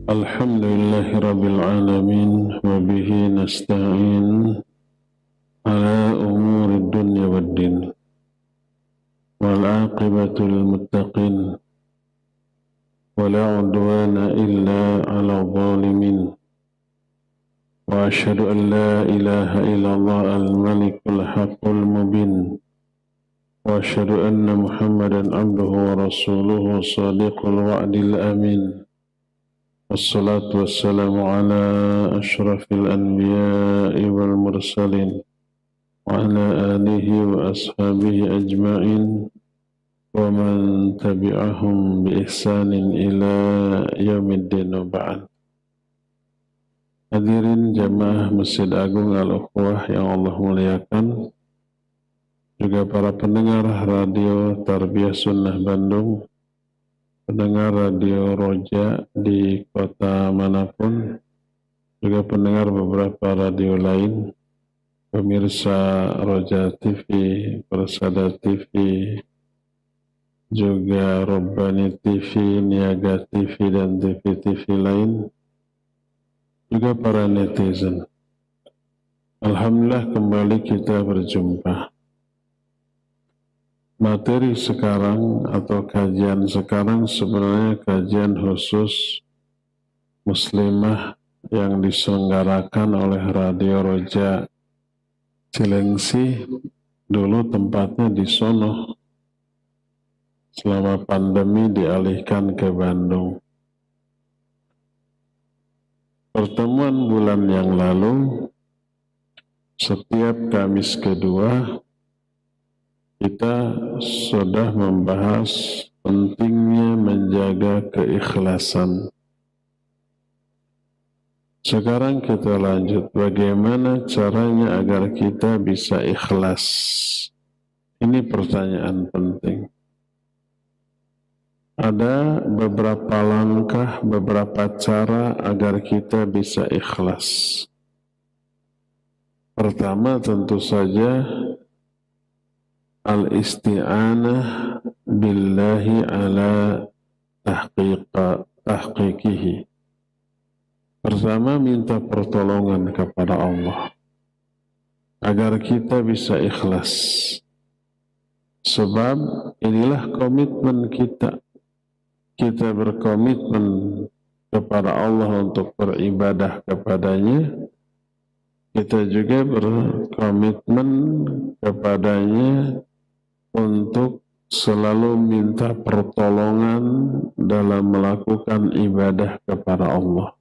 Alhamdulillahi Rabbil Alamin wa bihi nasta'in ala umuri dunya wad din wal aqibatu lil muttaqin wa la udwana illa ala zalimin wa ashhadu an la ilaha illallah al-malikul haqqul mubin wa ashhadu anna Muhammadan abduhu wa rasuluhu sadiqul wa'dil amin. Wassalatu wassalamu ala ashrafil anbiya'i wal mursalin wa ala alihi wa ashabihi ajma'in wa man tabi'ahum bi ihsanin ila yaumiddin wa ba'd. Hadirin jamaah Masjid Agung Al-Ukhwah yang Allah muliakan, juga para pendengar radio Tarbiyah Sunnah Bandung, pendengar radio Roja di kota manapun, juga pendengar beberapa radio lain, pemirsa Roja TV, Persada TV, juga Robbani TV, Niaga TV, dan TV-TV lain, juga para netizen. Alhamdulillah kembali kita berjumpa. Materi sekarang atau kajian sekarang sebenarnya kajian khusus muslimah yang diselenggarakan oleh Radio Roja Cilengsi, dulu tempatnya di sono, selama pandemi dialihkan ke Bandung. Pertemuan bulan yang lalu, setiap Kamis kedua kita sudah membahas pentingnya menjaga keikhlasan. Sekarang kita lanjut, bagaimana caranya agar kita bisa ikhlas? Ini pertanyaan penting. Ada beberapa langkah, beberapa cara agar kita bisa ikhlas. Pertama tentu saja al-isti'anah billahi ala tahqiqihi. Pertama, minta pertolongan kepada Allah agar kita bisa ikhlas. Sebab inilah komitmen kita. Kita berkomitmen kepada Allah untuk beribadah kepadanya. Kita juga berkomitmen kepadanya untuk selalu minta pertolongan dalam melakukan ibadah kepada Allah.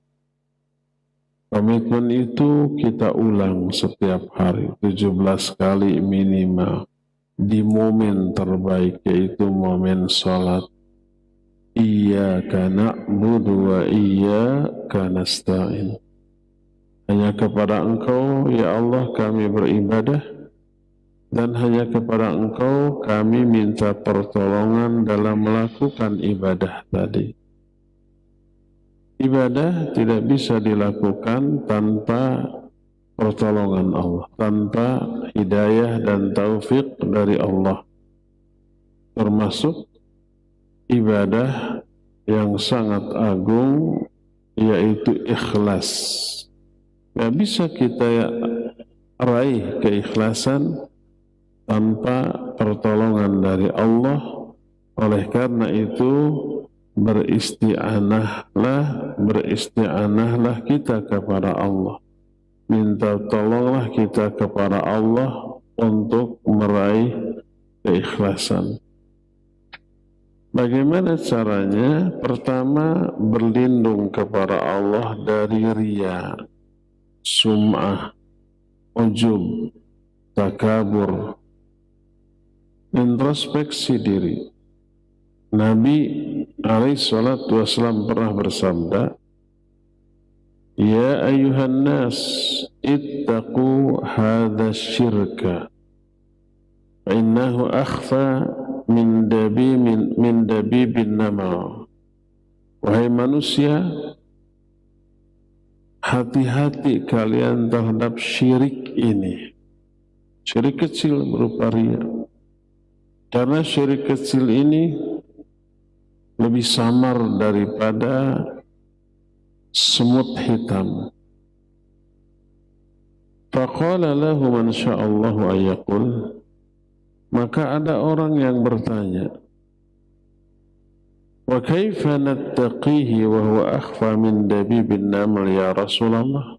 Komitmen itu kita ulang setiap hari, 17 kali minimal, di momen terbaik, yaitu momen sholat. Iyyaka na'budu wa iyyaka nasta'in. Hanya kepada Engkau, ya Allah, kami beribadah, dan hanya kepada Engkau kami minta pertolongan dalam melakukan ibadah tadi. Ibadah tidak bisa dilakukan tanpa pertolongan Allah, tanpa hidayah dan taufik dari Allah. Termasuk ibadah yang sangat agung, yaitu ikhlas. Gak bisa kita raih keikhlasan tanpa pertolongan dari Allah. Oleh karena itu beristi'anahlah kita kepada Allah. Minta tolonglah kita kepada Allah untuk meraih keikhlasan. Bagaimana caranya? Pertama, berlindung kepada Allah dari riya, sum'ah, ujub, takabur. Introspeksi diri. Nabi SAW pernah bersabda, Ya ayuhan nas, ittaqu hadha syirka, innahu akhfa min dabibin nama. Wahai manusia, hati-hati kalian terhadap syirik ini. Syirik kecil berupa riya. Karena syirik kecil ini lebih samar daripada semut hitam. Faqala lahu man sya'allahu ayyaqul, maka ada orang yang bertanya, wa kaifa nattaqihi wa huwa akhfa min dabibin naml ya Rasulullah?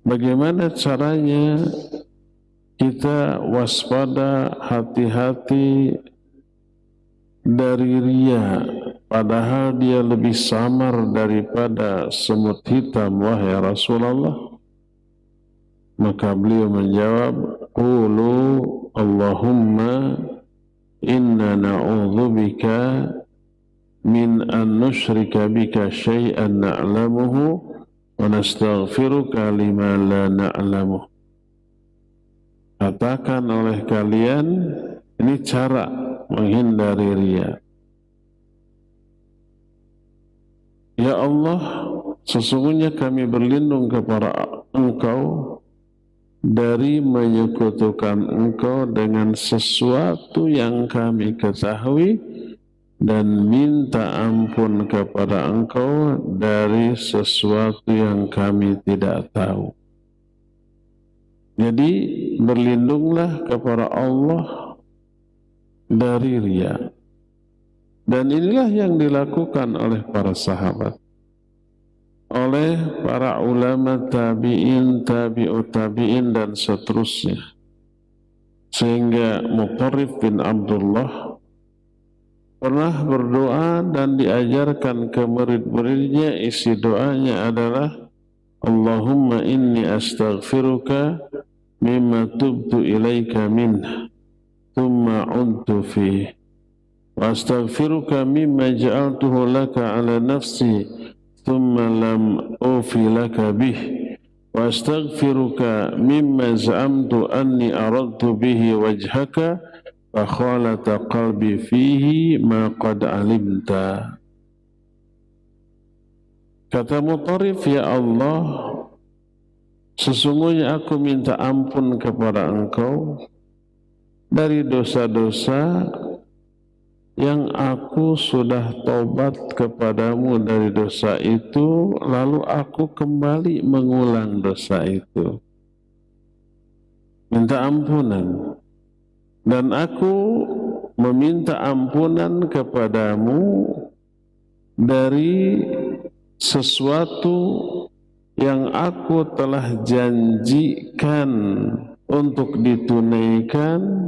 Bagaimana caranya kita waspada, hati-hati dari riya, padahal dia lebih samar daripada semut hitam, wahai Rasulullah? Maka beliau menjawab, qulu Allahumma inna na'udzubika min an nusyrika bika syai'an na'lamuhu wa nastaghfiruka lima la na'lamuh. Katakan oleh kalian, ini cara menghindari riya. Ya Allah, sesungguhnya kami berlindung kepada Engkau dari menyekutukan Engkau dengan sesuatu yang kami ketahui dan minta ampun kepada Engkau dari sesuatu yang kami tidak tahu. Jadi berlindunglah kepada Allah dari riya. Dan inilah yang dilakukan oleh para sahabat, oleh para ulama tabi'in, tabi'ut tabi'in dan seterusnya. Sehingga Mutarrif bin Abdullah pernah berdoa dan diajarkan ke murid-muridnya, isi doanya adalah Allahumma inni astaghfiruka mimma tubtu ilaika minhu thumma untu fihi wa astaghfiruka mimma ja'altuhu laka ala nafsi thumma lam ufi laka bih wa astaghfiruka mimma za'amtu anni aradtu bihi wajhaka fa khalata qalbi fihi ma qad alimta. Kata Mutarrif, ya Allah, sesungguhnya aku minta ampun kepada Engkau dari dosa-dosa yang aku sudah taubat kepadamu dari dosa itu, lalu aku kembali mengulang dosa itu. Minta ampunan. Dan aku meminta ampunan kepadamu dari sesuatu yang aku telah janjikan untuk ditunaikan,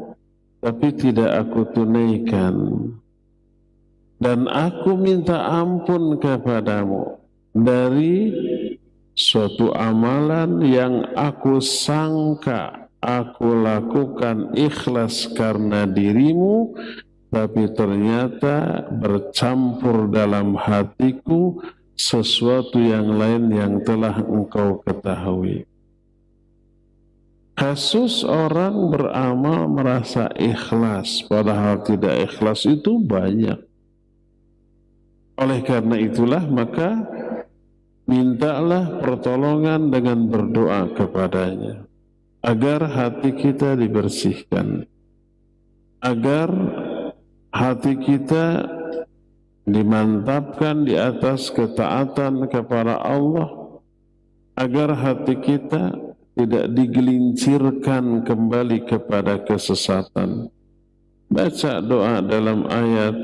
tapi tidak aku tunaikan. Dan aku minta ampun kepadamu dari suatu amalan yang aku sangka aku lakukan ikhlas karena dirimu, tapi ternyata bercampur dalam hatiku sesuatu yang lain yang telah engkau ketahui. Kasus orang beramal merasa ikhlas, padahal tidak ikhlas itu banyak. Oleh karena itulah maka mintalah pertolongan dengan berdoa kepadanya, agar hati kita dibersihkan, agar hati kita dimantapkan di atas ketaatan kepada Allah, agar hati kita tidak digelincirkan kembali kepada kesesatan. Baca doa dalam ayat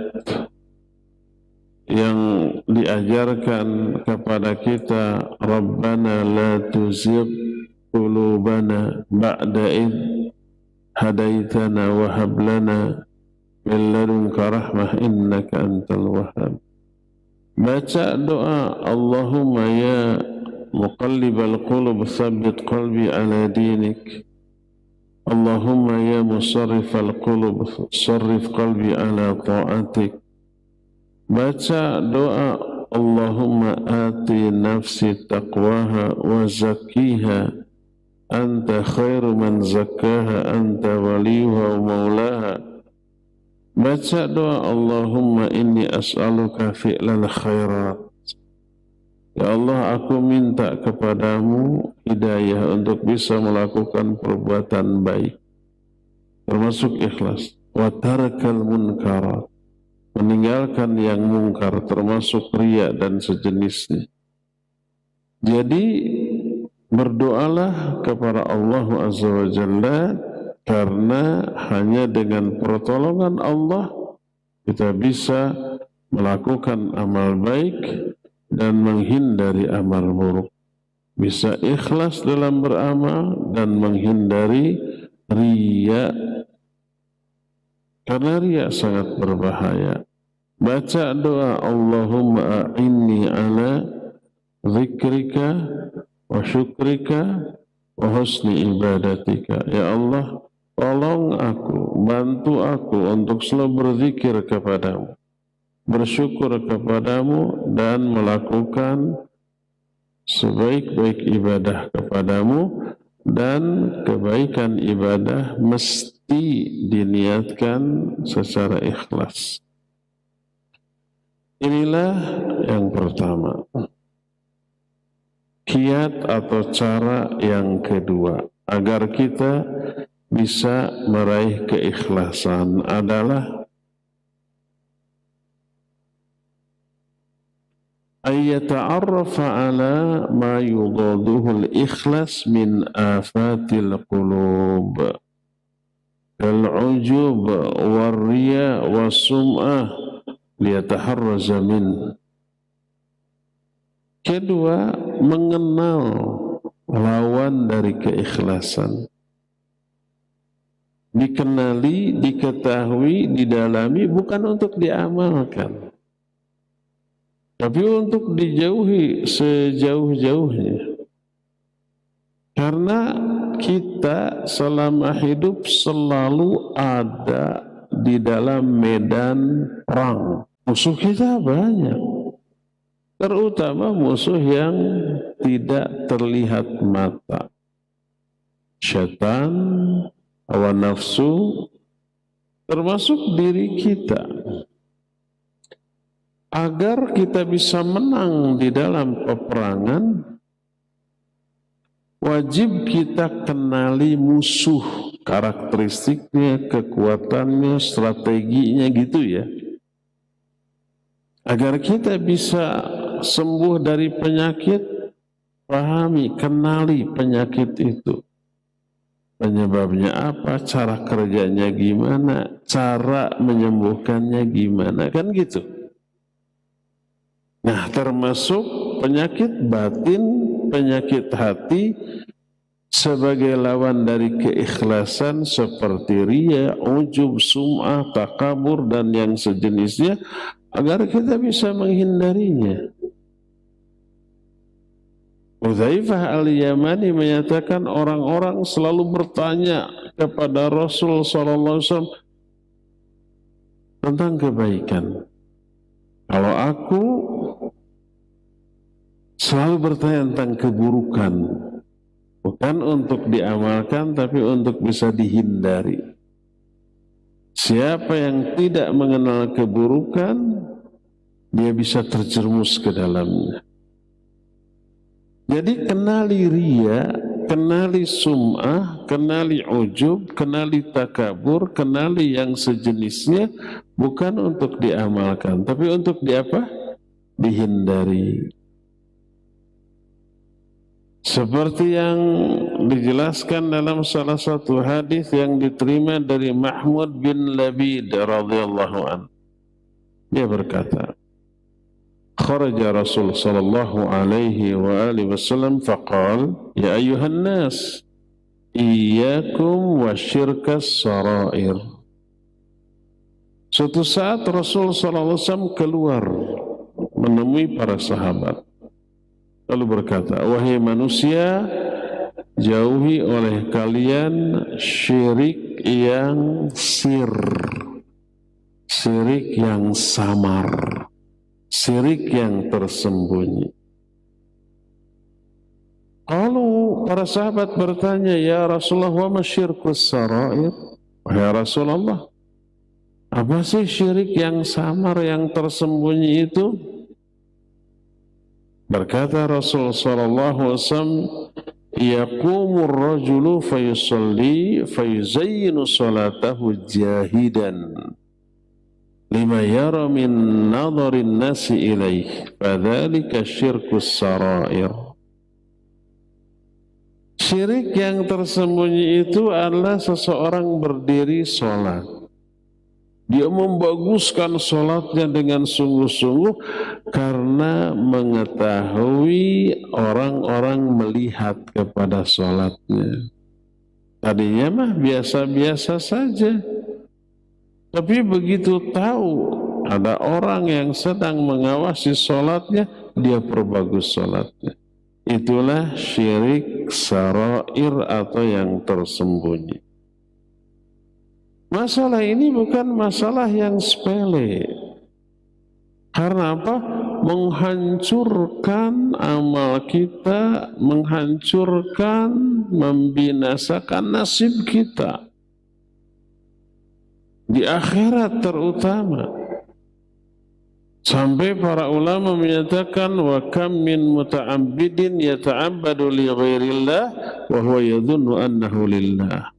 yang diajarkan kepada kita, Rabbana la tuzigh qulubana ba'da idh hadaitana wa hab lana min ladunka rahmah innaka antal wahhab. Baca doa Allahumma ya muqallibal qulub tsabbit qalbi ala dinik. Allahumma ya musarrifal qulub sarrif qalbi ala ta'atik. Baca doa Allahumma ati nafsi taqwaha wa zakkiha anta khairu man zakkaha anta waliyuha wa maulaha. Baca doa Allahumma inni as'aluka fi'lal khairat. Ya Allah, aku minta kepadamu hidayah untuk bisa melakukan perbuatan baik, termasuk ikhlas. Wa tarakal munkarat, meninggalkan yang mungkar, termasuk riya dan sejenisnya. Jadi berdoalah kepada Allah Azza wa Jalla, karena hanya dengan pertolongan Allah kita bisa melakukan amal baik dan menghindari amal buruk. Bisa ikhlas dalam beramal dan menghindari riya, karena riya sangat berbahaya. Baca doa Allahumma a'inni ala zikrika wa syukrika wa husni ibadatika. Ya Allah, tolong aku, bantu aku untuk selalu berzikir kepadamu, bersyukur kepadamu, dan melakukan sebaik-baik ibadah kepadamu. Dan kebaikan ibadah mesti diniatkan secara ikhlas. Inilah yang pertama. Kiat atau cara yang kedua agar kita bisa meraih keikhlasan adalah ayyata'arrafa ala ma yudaduhul ikhlas min afatil qulub kal-ujub war-riya was-sum'ah liyataharraza min. Kedua, mengenal lawan dari keikhlasan. Dikenali, diketahui, didalami, bukan untuk diamalkan, tapi untuk dijauhi sejauh-jauhnya. Karena kita selama hidup selalu ada di dalam medan perang. Musuh kita banyak, terutama musuh yang tidak terlihat mata. Syaitan, hawa nafsu, termasuk diri kita. Agar kita bisa menang di dalam peperangan, wajib kita kenali musuh, karakteristiknya, kekuatannya, strateginya gitu ya. Agar kita bisa sembuh dari penyakit, pahami, kenali penyakit itu. Penyebabnya apa, cara kerjanya gimana, cara menyembuhkannya gimana, kan gitu. Nah, termasuk penyakit batin, penyakit hati sebagai lawan dari keikhlasan seperti riya, ujub, sum'ah, takabur, dan yang sejenisnya, agar kita bisa menghindarinya. Hudzaifah al-Yamani menyatakan orang-orang selalu bertanya kepada Rasul SAW tentang kebaikan. Kalau aku selalu bertanya tentang keburukan, bukan untuk diamalkan, tapi untuk bisa dihindari. Siapa yang tidak mengenal keburukan, dia bisa terjerumus ke dalamnya. Jadi kenali riya, kenali sum'ah, kenali ujub, kenali takabur, kenali yang sejenisnya, bukan untuk diamalkan, tapi untuk diapa? Dihindari. Seperti yang dijelaskan dalam salah satu hadis yang diterima dari Mahmud bin Labid radhiyallahu anhu. Dia berkata, kharaja Rasul sallallahu alaihi wa alihi wasallam faqal, ya ayuhan nas, iyyakum wa syirkas sarair. Suatu saat Rasul sallallahu alaihi wasallam keluar menemui para sahabat, lalu berkata, wahai manusia, jauhi oleh kalian syirik yang syirik yang samar, syirik yang tersembunyi. Kalau para sahabat bertanya, ya Rasulullah, wa masyirkus sarair? Wahai Rasulullah, apa sih syirik yang samar, yang tersembunyi itu? Berkata Rasul sallallahu alaihi wasallam, yaqumur rajulu fayusalli fayuzayyinu salatahu jahidan lima yara min nadharin nasi ilaih fadzalika syirkus sarair. Syirik yang tersembunyi itu adalah seseorang berdiri sholat. Dia membaguskan sholatnya dengan sungguh-sungguh karena mengetahui orang-orang melihat kepada sholatnya. Tadinya mah biasa-biasa saja. Tapi begitu tahu ada orang yang sedang mengawasi sholatnya, dia perbagus sholatnya. Itulah syirik sarair atau yang tersembunyi. Masalah ini bukan masalah yang sepele. Karena apa? Menghancurkan amal kita, menghancurkan, membinasakan nasib kita. Di akhirat terutama. Sampai para ulama menyatakan wa kam min muta'abbidin yata'abbadu li ghairillah wa huwa yadhunnu annahu lillah.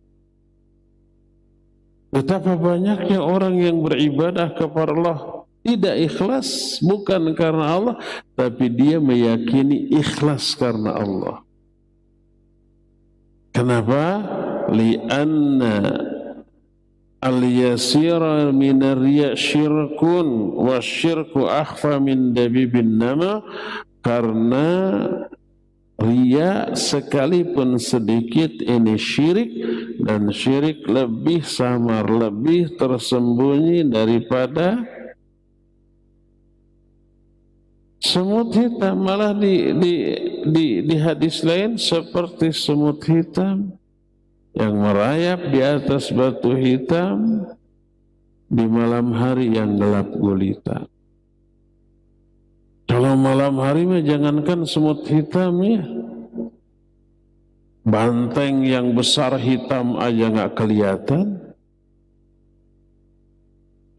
Betapa banyaknya orang yang beribadah kepada Allah tidak ikhlas bukan karena Allah, tapi dia meyakini ikhlas karena Allah. Kenapa? Li'anna al-yasira minar riya syirkun wa syirku akhfa min dabibin nama. Karena riya sekalipun sedikit ini syirik, dan syirik lebih samar, lebih tersembunyi daripada semut hitam. Malah di hadis lain seperti semut hitam yang merayap di atas batu hitam di malam hari yang gelap gulita. Kalau malam hari mah jangankan semut hitam ya, banteng yang besar hitam aja nggak kelihatan.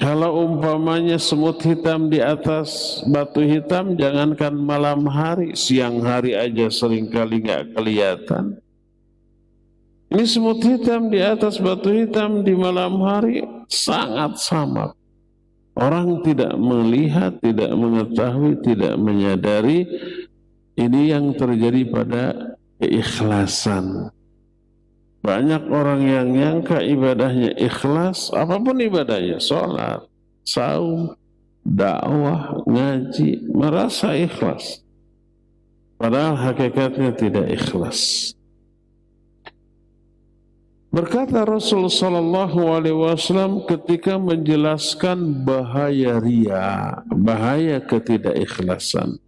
Kalau umpamanya semut hitam di atas batu hitam, jangankan malam hari, siang hari aja seringkali nggak kelihatan. Ini semut hitam di atas batu hitam di malam hari sangat samar. Orang tidak melihat, tidak mengetahui, tidak menyadari. Ini yang terjadi pada keikhlasan. Banyak orang yang nyangka ibadahnya ikhlas, apapun ibadahnya, sholat, saum, dakwah, ngaji, merasa ikhlas. Padahal hakikatnya tidak ikhlas. Berkata Rasul sallallahu alaihi wasallam ketika menjelaskan bahaya riya, bahaya ketidakikhlasan.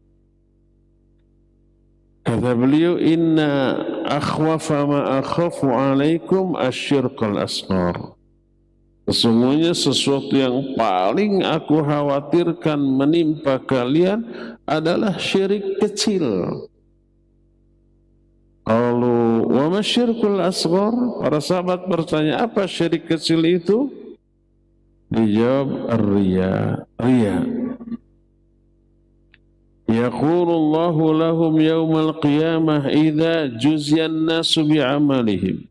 Kata beliau, inna akhwafa ma akhafu alaikum asyirkul asghar. Sesungguhnya sesuatu yang paling aku khawatirkan menimpa kalian adalah syirik kecil. Qalu wa ma syirkul asghar? Para sahabat bertanya, apa syirik kecil itu? Dijawab ar-riya, riya. Yaqulullahu lahum yawmal qiyamah idza juziyan nasu bi'amalihim.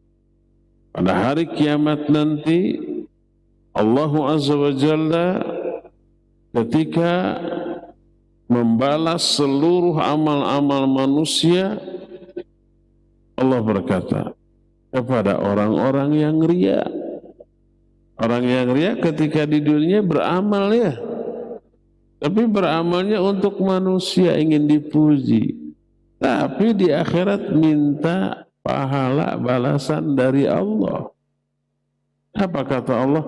Pada hari kiamat nanti Allah Azza wa Jalla ketika membalas seluruh amal-amal manusia, Allah berkata kepada orang-orang yang riya. Orang yang riya ketika di dunia beramal ya, tapi beramalnya untuk manusia, ingin dipuji. Tapi di akhirat minta pahala balasan dari Allah. Apa kata Allah?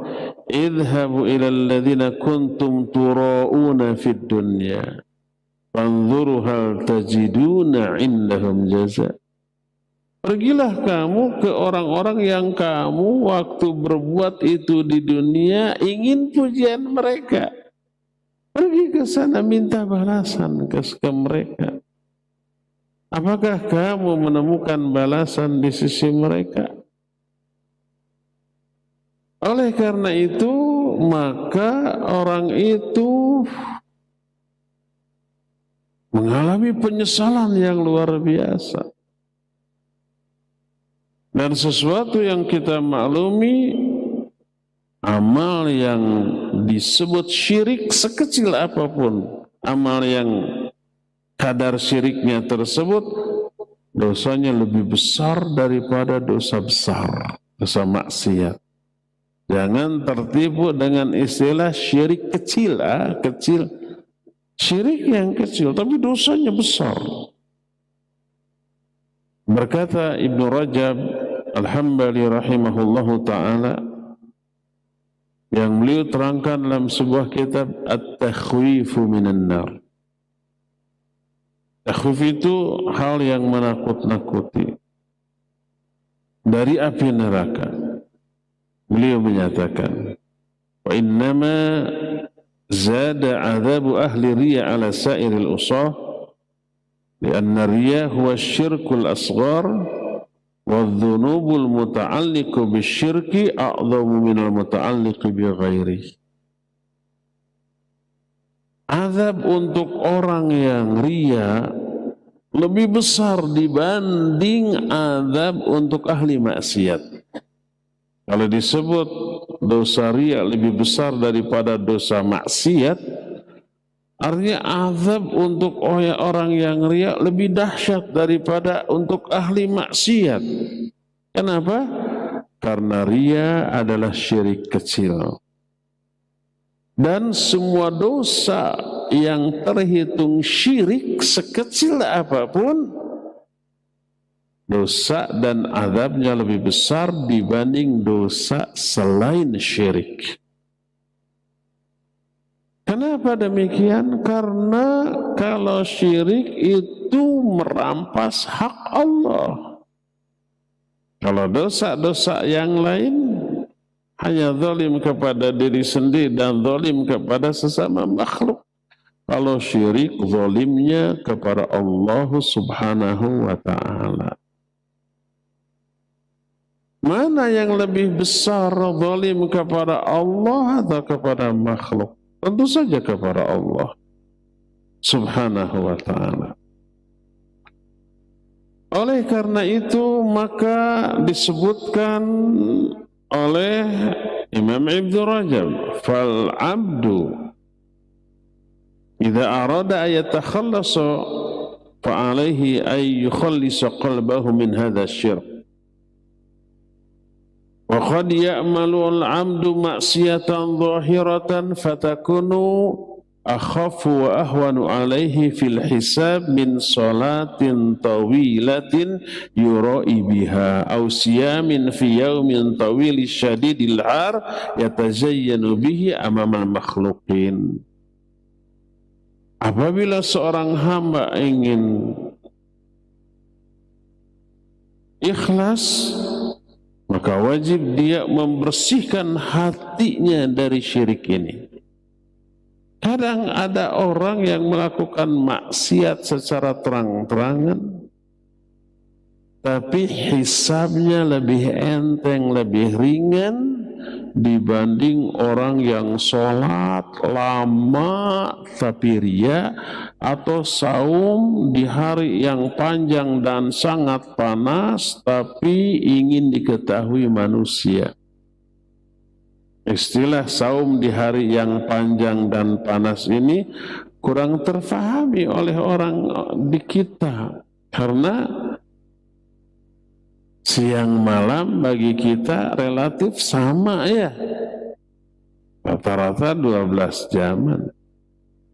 Idhabu ilal ladzina kuntum tura'una fid dunya fanzuru hal tajiduna indahum jaza. Pergilah kamu ke orang-orang yang kamu waktu berbuat itu di dunia ingin pujian mereka. Pergi ke sana minta balasan ke mereka. Apakah kamu menemukan balasan di sisi mereka? Oleh karena itu, maka orang itu mengalami penyesalan yang luar biasa. Dan sesuatu yang kita maklumi, amal yang disebut syirik sekecil apapun, amal yang kadar syiriknya tersebut dosanya lebih besar daripada dosa besar, dosa maksiat. Jangan tertipu dengan istilah syirik kecil, kecil. Syirik yang kecil, tapi dosanya besar. Berkata Ibnu Rajab Al-Hambali rahimahullahu ta'ala, yang beliau terangkan dalam sebuah kitab At-Takhwifu Minan Nar. Takhwif itu hal yang menakut-nakuti dari api neraka. Beliau menyatakan, wa innama zada azabu ahli riya ala sairil usah lianna riya huwa syirkul asghar wa dhunubul muta'alliqu bisyirki a'zamu minal muta'alliqu bi ghairi. Azab untuk orang yang riya lebih besar dibanding azab untuk ahli maksiat. Kalau disebut dosa riya lebih besar daripada dosa maksiat, artinya azab untuk orang yang riya lebih dahsyat daripada untuk ahli maksiat. Kenapa? Karena riya adalah syirik kecil. Dan semua dosa yang terhitung syirik sekecil apapun, dosa dan azabnya lebih besar dibanding dosa selain syirik. Kenapa demikian? Karena kalau syirik itu merampas hak Allah. Kalau dosa-dosa yang lain hanya zalim kepada diri sendiri dan zalim kepada sesama makhluk. Kalau syirik, zalimnya kepada Allah subhanahu wa ta'ala. Mana yang lebih besar, zalim kepada Allah atau kepada makhluk? Tentu saja kepada Allah subhanahu wa ta'ala. Oleh karena itu maka disebutkan oleh Imam Ibnu Rajab, fal abdu idza arada an yatakhallasa fa alaihi ay yukhallisa qalbahu min hadha asy-syirk. Wa qad ya'malu al-'abdu ma'siyatan dhahiratan fatakunu akhafu wa ahwanu alaihi fil hisab min salatin tawilatin yura'i biha aw siyamin fi yaumin tawili syadidil har yatazayyanu bihi amamal makhluqin. Apabila seorang hamba ingin ikhlas, maka wajib dia membersihkan hatinya dari syirik ini. Kadang ada orang yang melakukan maksiat secara terang-terangan, tapi hisabnya lebih enteng, lebih ringan dibanding orang yang sholat lama tapi riya, atau saum di hari yang panjang dan sangat panas tapi ingin diketahui manusia. Istilah saum di hari yang panjang dan panas ini kurang terfahami oleh orang di kita, karena siang malam bagi kita relatif sama ya, rata-rata 12 jaman.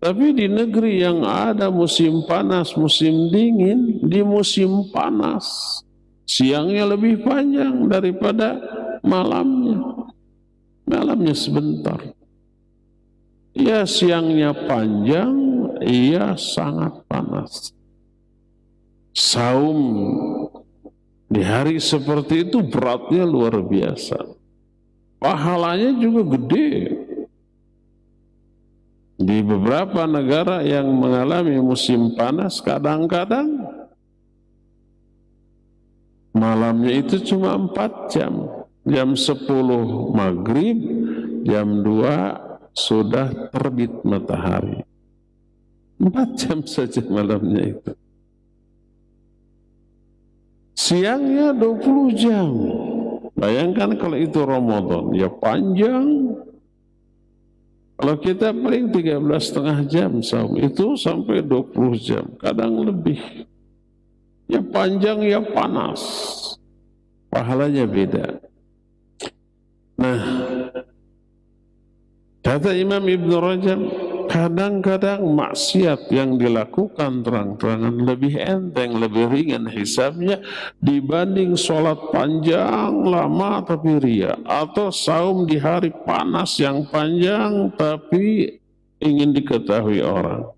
Tapi di negeri yang ada musim panas, musim dingin, di musim panas siangnya lebih panjang daripada malamnya. Malamnya sebentar. Ya siangnya panjang, iya sangat panas. Saum di hari seperti itu beratnya luar biasa. Pahalanya juga gede. Di beberapa negara yang mengalami musim panas, kadang-kadang malamnya itu cuma 4 jam. Jam 10 maghrib, jam 2 sudah terbit matahari. 4 jam saja malamnya itu. Siangnya 20 jam. Bayangkan kalau itu Ramadan, ya panjang. Kalau kita paling 13,5 jam saum, itu sampai 20 jam, kadang lebih. Ya panjang ya panas, pahalanya beda. Nah, kata Imam Ibn Rajab, kadang-kadang maksiat yang dilakukan terang-terangan lebih enteng, lebih ringan hisabnya dibanding sholat panjang lama tapi ria, atau saum di hari panas yang panjang tapi ingin diketahui orang.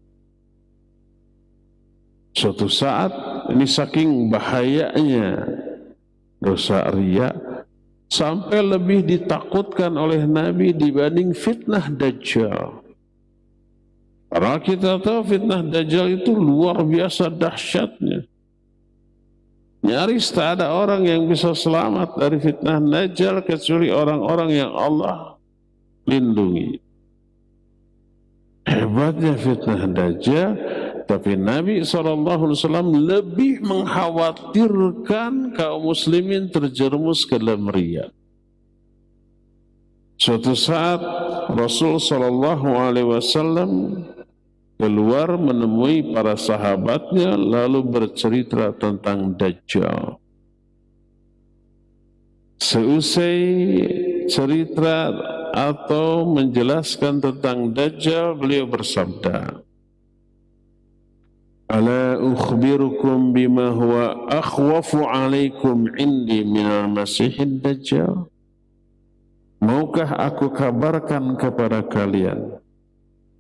Suatu saat, ini saking bahayanya dosa ria, sampai lebih ditakutkan oleh Nabi dibanding fitnah Dajjal. Karena kita tahu fitnah Dajjal itu luar biasa dahsyatnya. Nyaris tak ada orang yang bisa selamat dari fitnah Dajjal kecuali orang-orang yang Allah lindungi. Hebatnya fitnah Dajjal, tapi Nabi SAW lebih mengkhawatirkan kaum muslimin terjerumus ke dalam riya. Suatu saat Rasul SAW keluar menemui para sahabatnya lalu bercerita tentang Dajjal. Seusai cerita atau menjelaskan tentang Dajjal, beliau bersabda, "Ala ukhbirukum bima huwa akhwafu alaikum indi minal masihid Dajjal?" Maukah aku kabarkan kepada kalian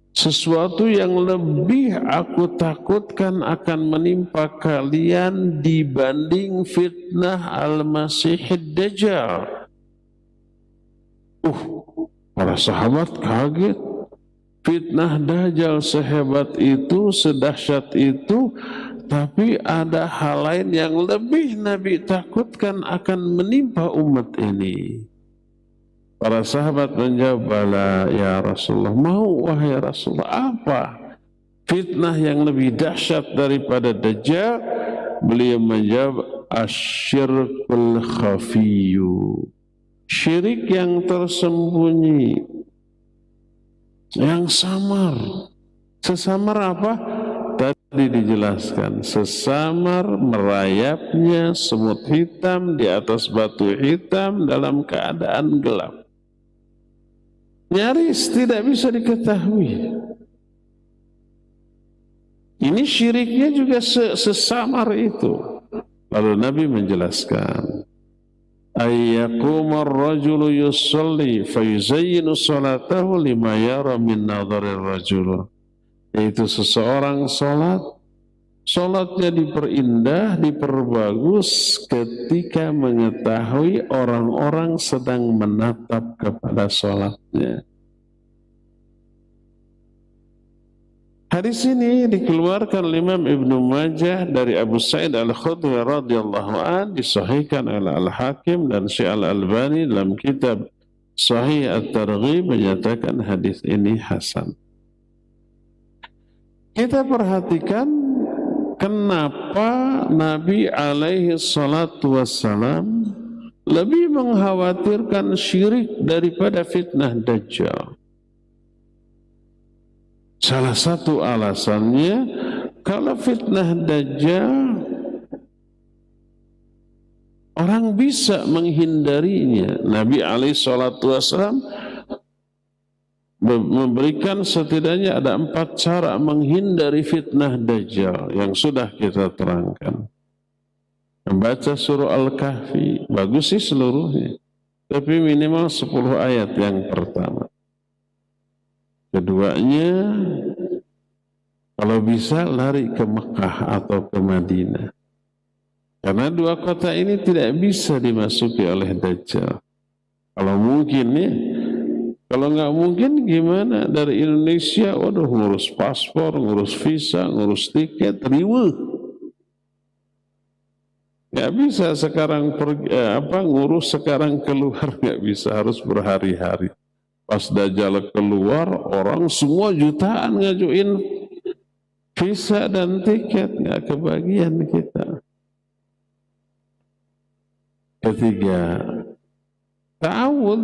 sesuatu yang lebih aku takutkan akan menimpa kalian dibanding fitnah Al-Masihid Dajjal? Para sahabat kaget. Fitnah Dajjal sehebat itu, sedahsyat itu, tapi ada hal lain yang lebih Nabi takutkan akan menimpa umat ini. Para sahabat menjawab, "Bala ya Rasulullah." Mau wahai Rasulullah, apa fitnah yang lebih dahsyat daripada Dajjal? Beliau menjawab, "Asyirkul khafiyyu." Syirik yang tersembunyi, yang samar. Sesamar apa? Tadi dijelaskan, sesamar merayapnya semut hitam di atas batu hitam dalam keadaan gelap. Nyaris tidak bisa diketahui. Ini syiriknya juga sesamar itu. Lalu Nabi menjelaskan, ayyaquma ar-rajulu yusalli fayuzayyinu salatahu lima yara min nadharir rajul. Yaitu seseorang salatnya diperindah, diperbagus ketika mengetahui orang-orang sedang menatap kepada salatnya. Hadis ini dikeluarkan Imam Ibnu Majah dari Abu Sa'id Al-Khudri radhiyallahu an, disahihkan oleh Al-Hakim dan Syekh Al-Albani dalam kitab Sahih At-Targhib menyatakan hadis ini hasan. Kita perhatikan kenapa Nabi alaihi salatu wassalam lebih mengkhawatirkan syirik daripada fitnah Dajjal. Salah satu alasannya, kalau fitnah Dajjal orang bisa menghindarinya. Nabi alaihi salatu wassalam memberikan setidaknya ada 4 cara menghindari fitnah Dajjal yang sudah kita terangkan. Membaca surah Al-Kahfi, bagus sih seluruhnya, tapi minimal 10 ayat yang pertama. Keduanya, kalau bisa lari ke Mekah atau ke Madinah. Karena 2 kota ini tidak bisa dimasuki oleh Dajjal. Kalau mungkin ya, kalau nggak mungkin gimana dari Indonesia, waduh ngurus paspor, ngurus visa, ngurus tiket, riweuh. Nggak bisa sekarang ngurus sekarang keluar, nggak bisa, harus berhari-hari. Pas Dajjal keluar, orang semua jutaan ngajuin visa dan tiket, nggak kebagian kita. Ketiga, ta'awud.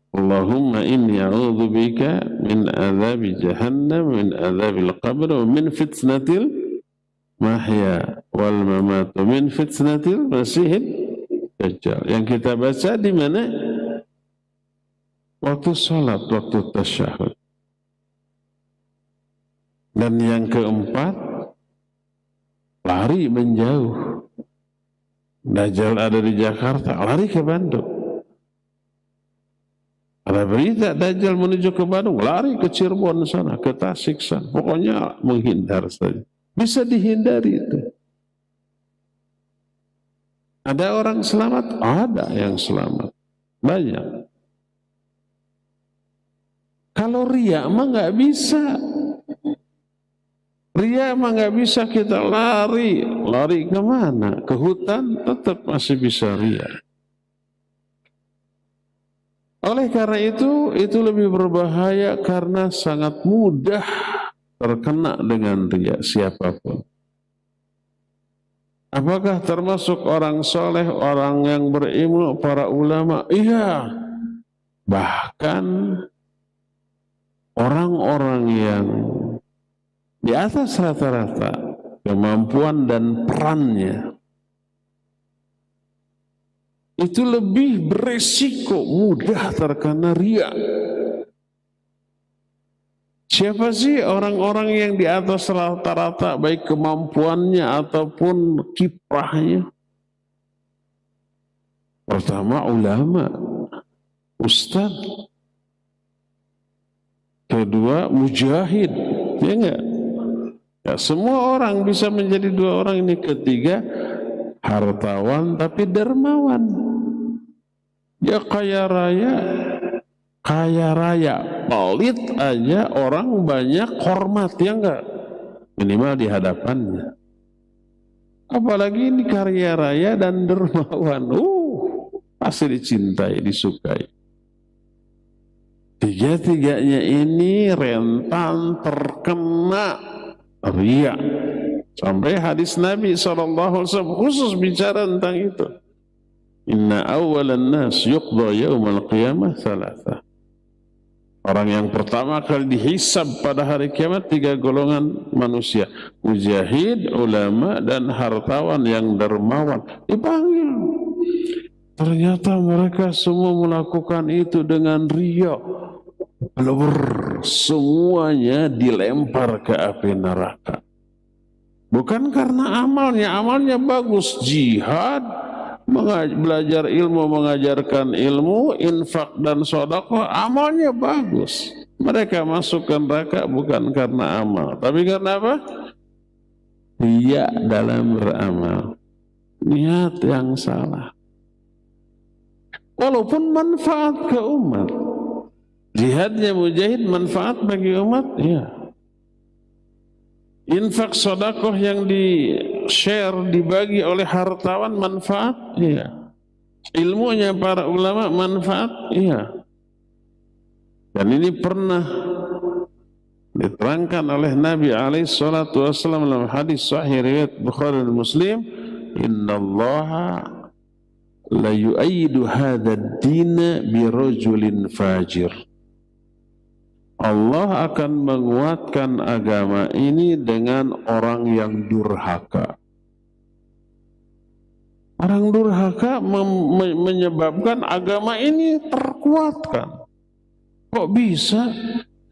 Allahumma inni a'udzubika min adzabi jahannam, min adzabil qabr, wa min fitnatil mahya wal mamatu min fitnatil masihid dajjal. Yang kita baca di mana? Waktu salat, waktu tasyahud. Dan yang keempat, lari menjauh. Dajjal ada di Jakarta, lari ke Bandung. Ada berita Dajjal menuju ke Bandung, lari ke Cirebon sana, ke Tasik sana. Pokoknya menghindar saja. Bisa dihindari itu. Ada orang selamat? Ada yang selamat. Banyak. Kalau riya mah nggak bisa. Riya mah nggak bisa kita lari. Lari kemana? Ke hutan tetap masih bisa riya. Oleh karena itu lebih berbahaya karena sangat mudah terkena dengan riya siapapun. Apakah termasuk orang soleh, orang yang berilmu, para ulama? Iya. Bahkan orang-orang yang di atas rata-rata kemampuan dan perannya itu lebih beresiko mudah terkena riya. Siapa sih orang-orang yang di atas rata-rata baik kemampuannya ataupun kiprahnya? Pertama ulama, ustaz. Kedua mujahid, ya enggak? Ya, semua orang bisa menjadi dua orang ini. Ketiga hartawan tapi dermawan. Dia kaya raya, pelit aja orang banyak hormat, ya enggak? Minimal di hadapannya. Apalagi ini kaya raya dan dermawan, pasti dicintai, disukai. Tiga-tiganya ini rentan terkena riya. Sampai hadis Nabi SAW khusus bicara tentang itu. Inna awalan nas yuqda yawmal qiyamah thalatha. Orang yang pertama kali dihisab pada hari kiamat 3 golongan manusia. Mujahid, ulama, dan hartawan yang dermawan. Dipanggil. Ternyata mereka semua melakukan itu dengan riya. Semuanya dilempar ke api neraka. Bukan karena amalnya bagus, jihad, belajar ilmu, mengajarkan ilmu, infak dan sedekah, amalnya bagus. Mereka masuk ke neraka bukan karena amal, tapi karena apa? Riya dalam beramal, niat yang salah. Walaupun manfaat ke umat, jihadnya mujahid manfaat bagi umat, ya. Infak sedekah yang di-share, dibagi oleh hartawan manfaat, iya. Ilmunya para ulama manfaat, iya. Dan ini pernah diterangkan oleh Nabi SAW dalam hadis sahih riwayat Bukhari dan Muslim, innallaha la yu'ayyidu hadha ad-dina bi rajulin fajir. Allah akan menguatkan agama ini dengan orang yang durhaka. Orang durhaka menyebabkan agama ini terkuatkan. Kok bisa?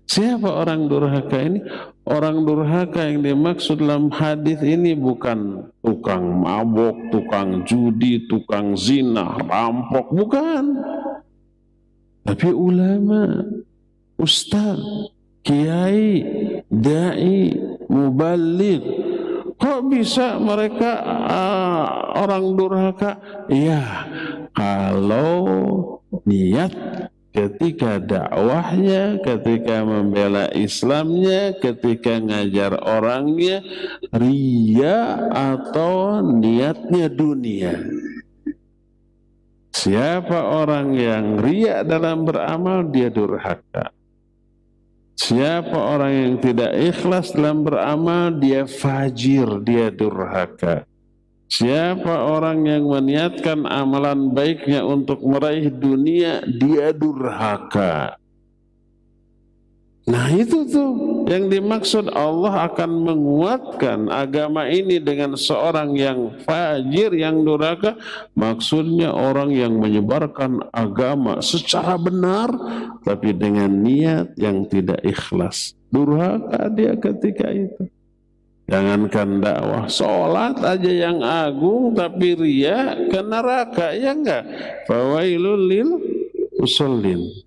Siapa orang durhaka ini? Orang durhaka yang dimaksud dalam hadis ini bukan tukang mabok, tukang judi, tukang zina, rampok, bukan. Tapi ulama, ustaz, kiai, dai, mubaligh. Kok bisa mereka orang durhaka? Ya, kalau niat ketika dakwahnya, ketika membela Islamnya, ketika ngajar orangnya riya atau niatnya dunia. Siapa orang yang riya dalam beramal, dia durhaka. Siapa orang yang tidak ikhlas dalam beramal, dia fajir, dia durhaka. Siapa orang yang meniatkan amalan baiknya untuk meraih dunia, dia durhaka. Nah itu tuh yang dimaksud Allah akan menguatkan agama ini dengan seorang yang fajir, yang durhaka. Maksudnya orang yang menyebarkan agama secara benar tapi dengan niat yang tidak ikhlas. Durhaka dia ketika itu. Jangankan dakwah, sholat aja yang agung tapi riya ke neraka, ya enggak? Fawailul lil musallin.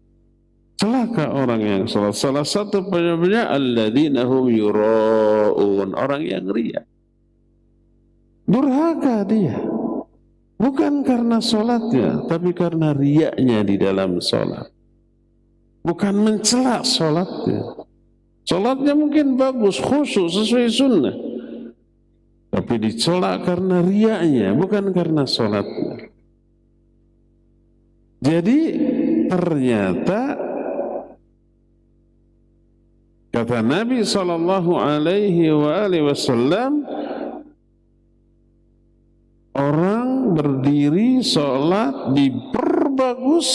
Celaka orang yang salat. Salah satu penyebabnya alladzina hum yura'un, orang yang riya. Durhaka dia. Bukan karena salatnya, tapi karena riyanya di dalam salat. Bukan mencela salatnya. Salatnya mungkin bagus, khusyuk, sesuai sunnah. Tapi dicela karena riyanya, bukan karena salatnya. Jadi ternyata kata Nabi SAW, orang berdiri sholat diperbagus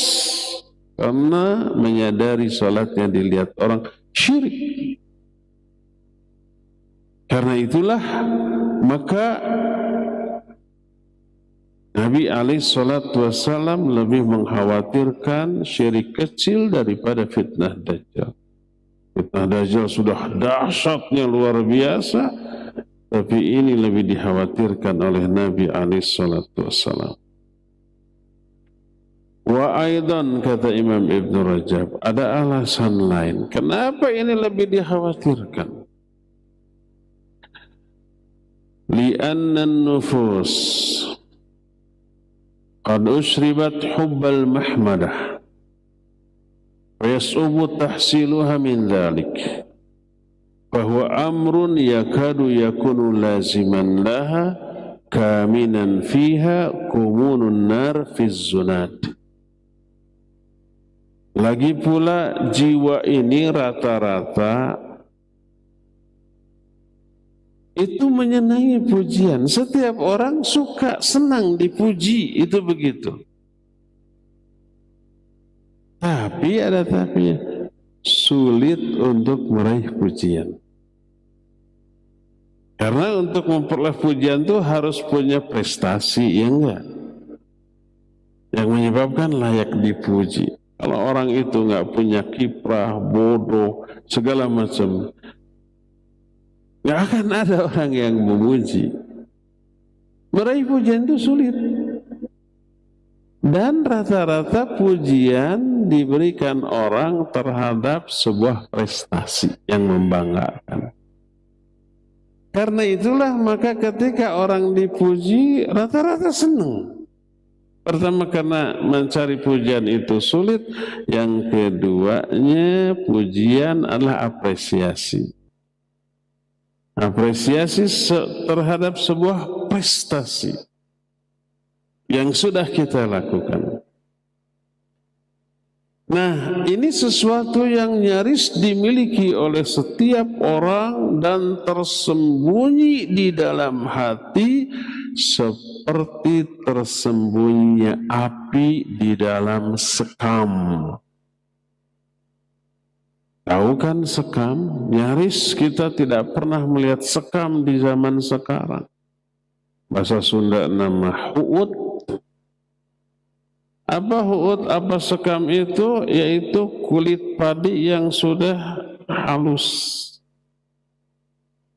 karena menyadari sholatnya dilihat orang, syirik. Karena itulah maka Nabi SAW lebih mengkhawatirkan syirik kecil daripada fitnah Dajjal. Fitnah Dajjal sudah dahsyatnya luar biasa, tapi ini lebih dikhawatirkan oleh Nabi SAW. Wa aidan, kata Imam Ibn Rajab, ada alasan lain. Kenapa ini lebih dikhawatirkan? Li'anna nufus qad ushribat hubbal mahmadah yas'ubu tahsiluha min dhalik bahwa amrun yakadu yakunu laziman laha kaminan fiha kumunun nar fiz zunat. Lagi pula jiwa ini rata-rata itu menyenangi pujian. Setiap orang suka, senang dipuji, itu begitu. Tapi ada tapinya, sulit untuk meraih pujian. Karena untuk memperoleh pujian itu harus punya prestasi, ya enggak? Yang menyebabkan layak dipuji. Kalau orang itu enggak punya kiprah, bodoh, segala macam, enggak akan ada orang yang memuji. Meraih pujian itu sulit. Dan rata-rata pujian diberikan orang terhadap sebuah prestasi yang membanggakan. Karena itulah maka ketika orang dipuji rata-rata senang. Pertama karena mencari pujian itu sulit. Yang keduanya pujian adalah apresiasi. Apresiasi terhadap sebuah prestasi yang sudah kita lakukan. Nah, ini sesuatu yang nyaris dimiliki oleh setiap orang dan tersembunyi di dalam hati seperti tersembunyinya api di dalam sekam. Tahu kan sekam? Nyaris kita tidak pernah melihat sekam di zaman sekarang. Bahasa Sunda nama huut. Apa huut, apa sekam itu? Yaitu kulit padi yang sudah halus.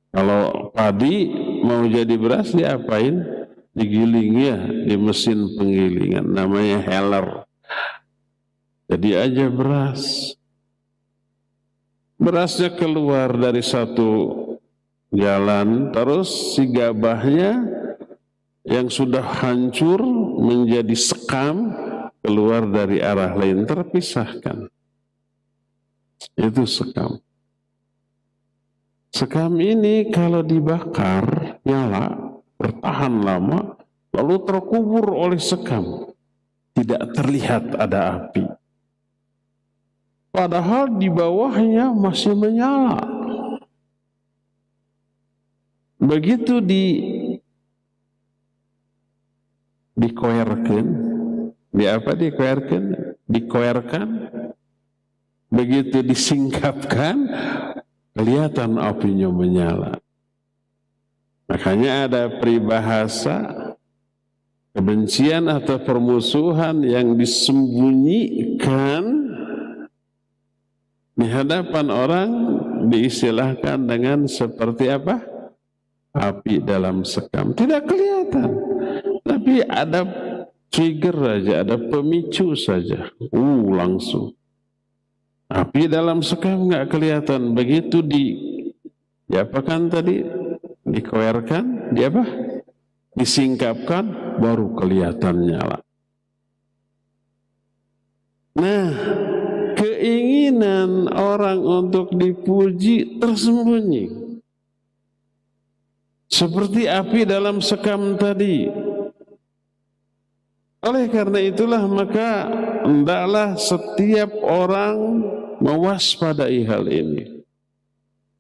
Kalau padi mau jadi beras diapain? Digiling ya, di mesin penggilingan. Namanya heller. Jadi aja beras. Berasnya keluar dari satu jalan, terus si gabahnya yang sudah hancur menjadi sekam, keluar dari arah lain, terpisahkan. Itu sekam. Sekam ini kalau dibakar, nyala, bertahan lama, lalu terkubur oleh sekam. Tidak terlihat ada api. Padahal di bawahnya masih menyala. Begitu dikoerkan, dikoerkan, begitu disingkapkan, kelihatan apinya menyala. Makanya ada peribahasa kebencian atau permusuhan yang disembunyikan di hadapan orang diistilahkan dengan seperti apa? Api dalam sekam. Tidak kelihatan, tapi ada trigger saja, ada pemicu saja. Langsung. Api dalam sekam nggak kelihatan. Begitu diapakan tadi? Dikoerkan, disingkapkan, baru kelihatan nyala. Nah, keinginan orang untuk dipuji tersembunyi. Seperti api dalam sekam tadi. Oleh karena itulah maka hendaklah setiap orang mewaspadai hal ini.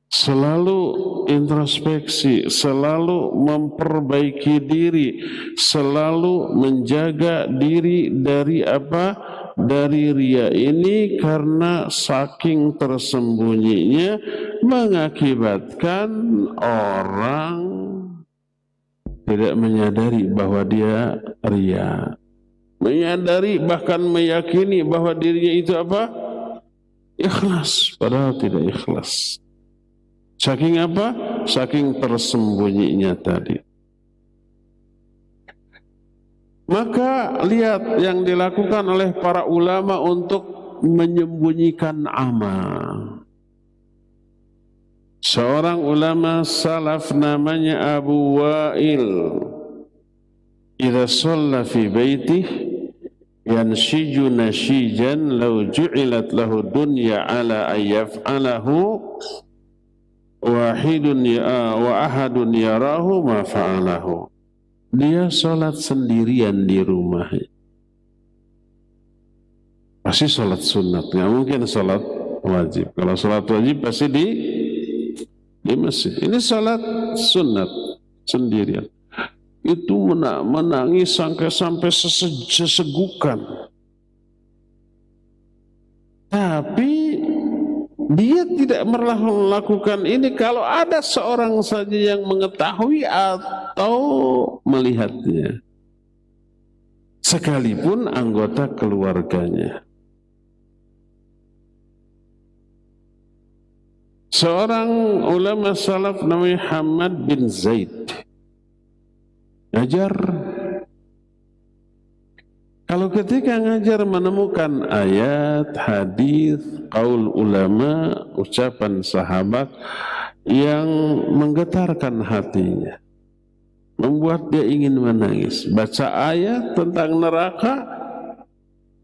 Selalu introspeksi, selalu memperbaiki diri, selalu menjaga diri dari apa? Dari riya ini, karena saking tersembunyinya mengakibatkan orang tidak menyadari bahwa dia riya. Menyadari bahkan meyakini bahwa dirinya itu apa? Ikhlas, padahal tidak ikhlas. Saking apa? Saking tersembunyinya tadi. Maka lihat yang dilakukan oleh para ulama untuk menyembunyikan amal. Seorang ulama salaf namanya Abu Wa'il, idza shalla fi baitihi yanshiju nashijan law ju'ilat lahu dunya ala ayyaf'alahu wahidun wa ahadun yarahu ma fa'alahu. Dia sholat sendirian di rumahnya. Pasti sholat sunat, nggak mungkin sholat wajib. Kalau sholat wajib pasti di masjid. Ini sholat sunat sendirian. Itu menangis sampai sesegukan. Tapi dia tidak melakukan ini kalau ada seorang saja yang mengetahui atau melihatnya, sekalipun anggota keluarganya. Seorang ulama salaf namanya Hamad bin Zaid ngajar. Kalau ketika ngajar menemukan ayat, hadis, qaul ulama, ucapan sahabat yang menggetarkan hatinya, membuat dia ingin menangis. Baca ayat tentang neraka,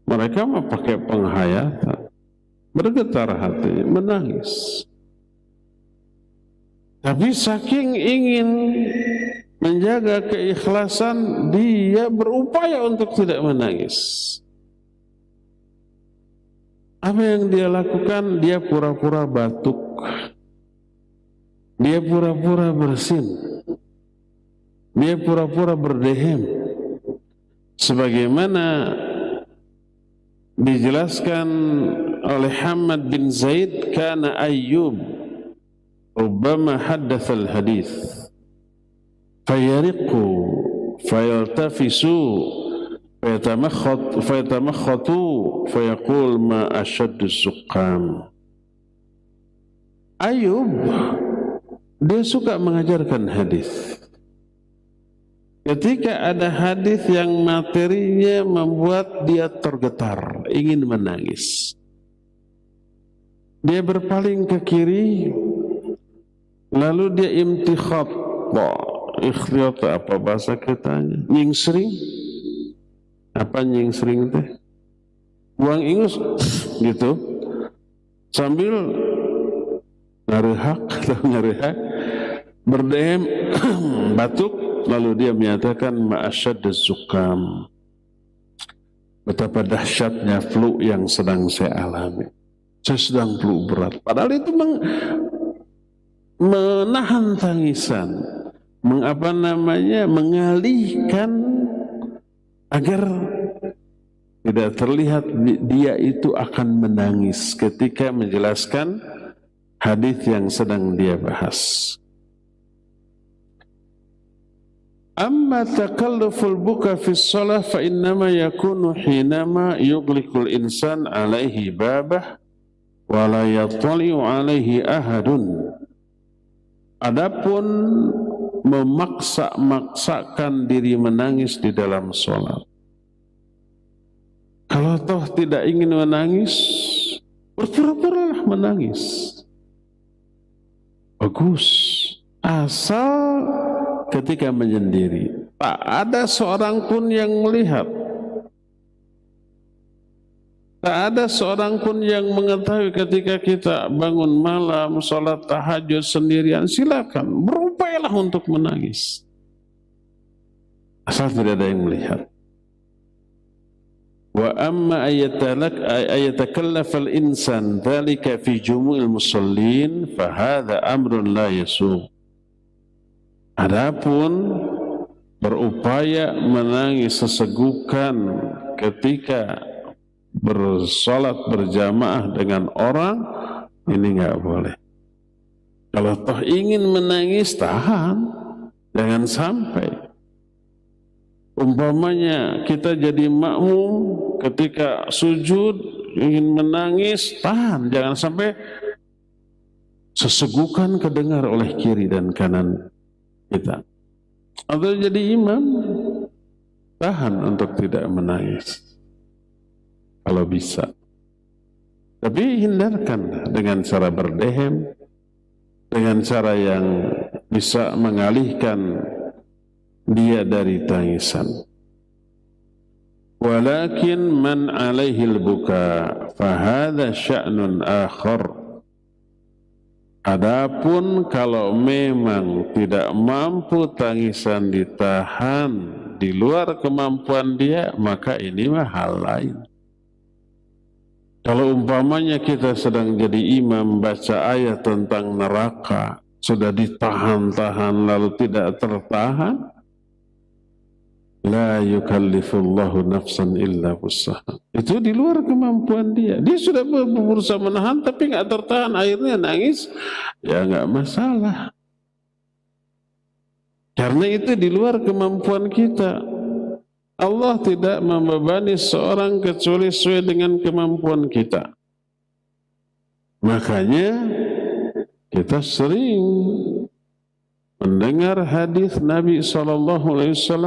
mereka mau pakai penghayatan, bergetar hatinya, menangis. Tapi saking ingin menjaga keikhlasan, dia berupaya untuk tidak menangis. Apa yang dia lakukan? Dia pura-pura batuk, dia pura-pura bersin, dia pura-pura berdehem. Sebagaimana dijelaskan oleh Hamad bin Zaid, kana Ayyub rubbama haddatsal hadits fayariqu fayaltafisu fayatamakhatu fayaqul ma ashaddu suqam. Ayub dia suka mengajarkan hadis. Ketika ada hadis yang materinya membuat dia tergetar, ingin menangis, dia berpaling ke kiri, lalu dia imtikhat. Ikhtiyat apa bahasa kitanya? Nyingsring. Apa nyingsring teh? Buang ingus gitu. Sambil ngarehak atau ngarehak, berdehem, batuk, lalu dia menyatakan ma'asyadz zukam. Betapa dahsyatnya flu yang sedang saya alami. Saya sedang flu berat. Padahal itu menahan tangisan, mengalihkan agar tidak terlihat dia itu akan menangis ketika menjelaskan hadis yang sedang dia bahas. Amma takalluful buka fi shalah fa innama yakunu hinama yughliqul insan alaihi babah wa la yattali'u alaihi ahadun. Adapun memaksa-maksakan diri menangis di dalam sholat, kalau toh tidak ingin menangis, berpura-puralah menangis. Bagus. Asal ketika menyendiri, tak ada seorang pun yang melihat. Tak ada seorang pun yang mengetahui ketika kita bangun malam, sholat tahajud sendirian, silakan, berupayalah untuk menangis. Asal tidak ada yang melihat. Wa amma ayatakallaf al-insan dhalika fi jumu'il musallin fahadha amrun la yasum. Adapun berupaya menangis sesegukan ketika bersolat berjamaah dengan orang, ini nggak boleh. Kalau toh ingin menangis, tahan, jangan sampai. Umpamanya kita jadi makmum ketika sujud ingin menangis, tahan, jangan sampai sesegukan kedengar oleh kiri dan kanan kita. Atau jadi imam, tahan untuk tidak menangis kalau bisa. Tapi hindarkan dengan cara berdehem, dengan cara yang bisa mengalihkan dia dari tangisan. Walakin man alaihi al-buka fahadha sya'nun akhar. Adapun kalau memang tidak mampu tangisan ditahan di luar kemampuan dia, maka ini mah hal lain. Kalau umpamanya kita sedang jadi imam baca ayat tentang neraka, sudah ditahan-tahan lalu tidak tertahan, la yukallifullahu nafsan illa wus'aha. Itu di luar kemampuan dia. Dia sudah berusaha menahan tapi nggak tertahan, akhirnya nangis, ya nggak masalah. Karena itu di luar kemampuan kita. Allah tidak membebani seorang kecuali sesuai dengan kemampuan kita. Makanya kita sering mendengar hadis Nabi SAW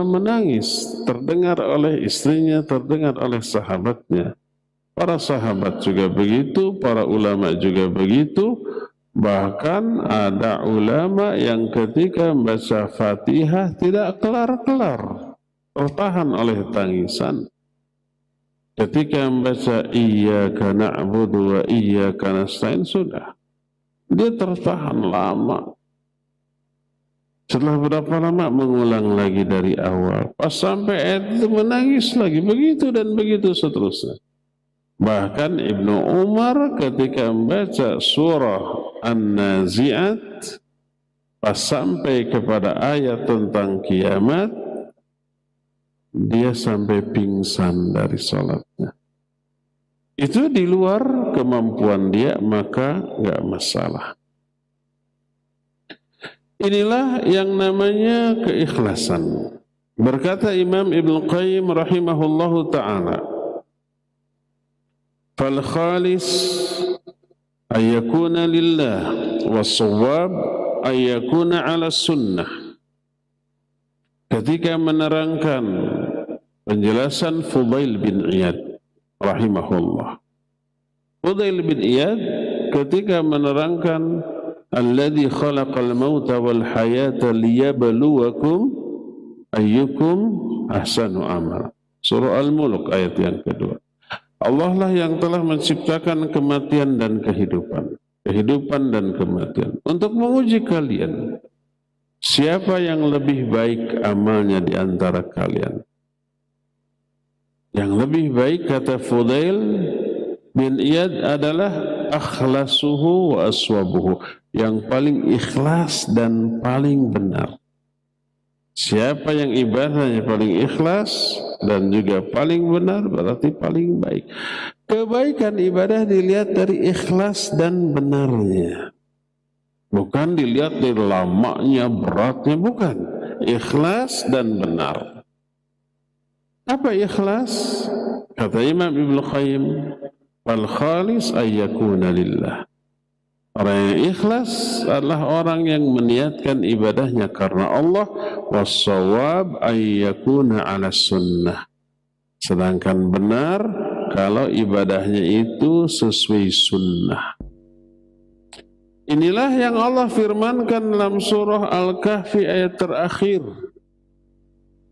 menangis, terdengar oleh istrinya, terdengar oleh sahabatnya. Para sahabat juga begitu, para ulama juga begitu. Bahkan ada ulama yang ketika membaca Fatihah tidak kelar-kelar, tertahan oleh tangisan. Ketika membaca Iyyaka na'budu wa iyyaka nasta'in, sudah, dia tertahan lama. Setelah berapa lama mengulang lagi dari awal, pas sampai ayat itu menangis lagi, begitu dan begitu seterusnya. Bahkan Ibnu Umar ketika membaca surah An-Nazi'at, pas sampai kepada ayat tentang kiamat, dia sampai pingsan dari sholatnya. Itu di luar kemampuan dia, maka nggak masalah. Inilah yang namanya keikhlasan. Berkata Imam Ibn Qayyim rahimahullahu ta'ala, fal khalis ayyakuna lillah was-shawab ayyakuna ala sunnah. Ketika menerangkan penjelasan Fudail bin Iyad rahimahullah, Fudail bin Iyad ketika menerangkan alladzi khalaqal mauta wal hayata liyabluwakum ayyukum ahsanu amala. Surah Al-Mulk ayat yang kedua. Allah lah yang telah menciptakan kematian dan kehidupan, kehidupan dan kematian, untuk menguji kalian. Siapa yang lebih baik amalnya di antara kalian? Yang lebih baik, kata Fudail bin Iyad, adalah akhlasuhu wa aswabuhu, yang paling ikhlas dan paling benar. Siapa yang ibadahnya paling ikhlas dan juga paling benar berarti paling baik. Kebaikan ibadah dilihat dari ikhlas dan benarnya. Bukan dilihat dari lamanya, beratnya, bukan. Ikhlas dan benar. Apa ikhlas? Kata Imam Ibnu Qayyim, "Wal khalis ayyakuna lillah." Orang yang ikhlas adalah orang yang meniatkan ibadahnya karena Allah. Was-shawab ayyakuna 'ala sunnah. Sedangkan benar kalau ibadahnya itu sesuai sunnah. Inilah yang Allah firmankan dalam surah Al-Kahfi ayat terakhir.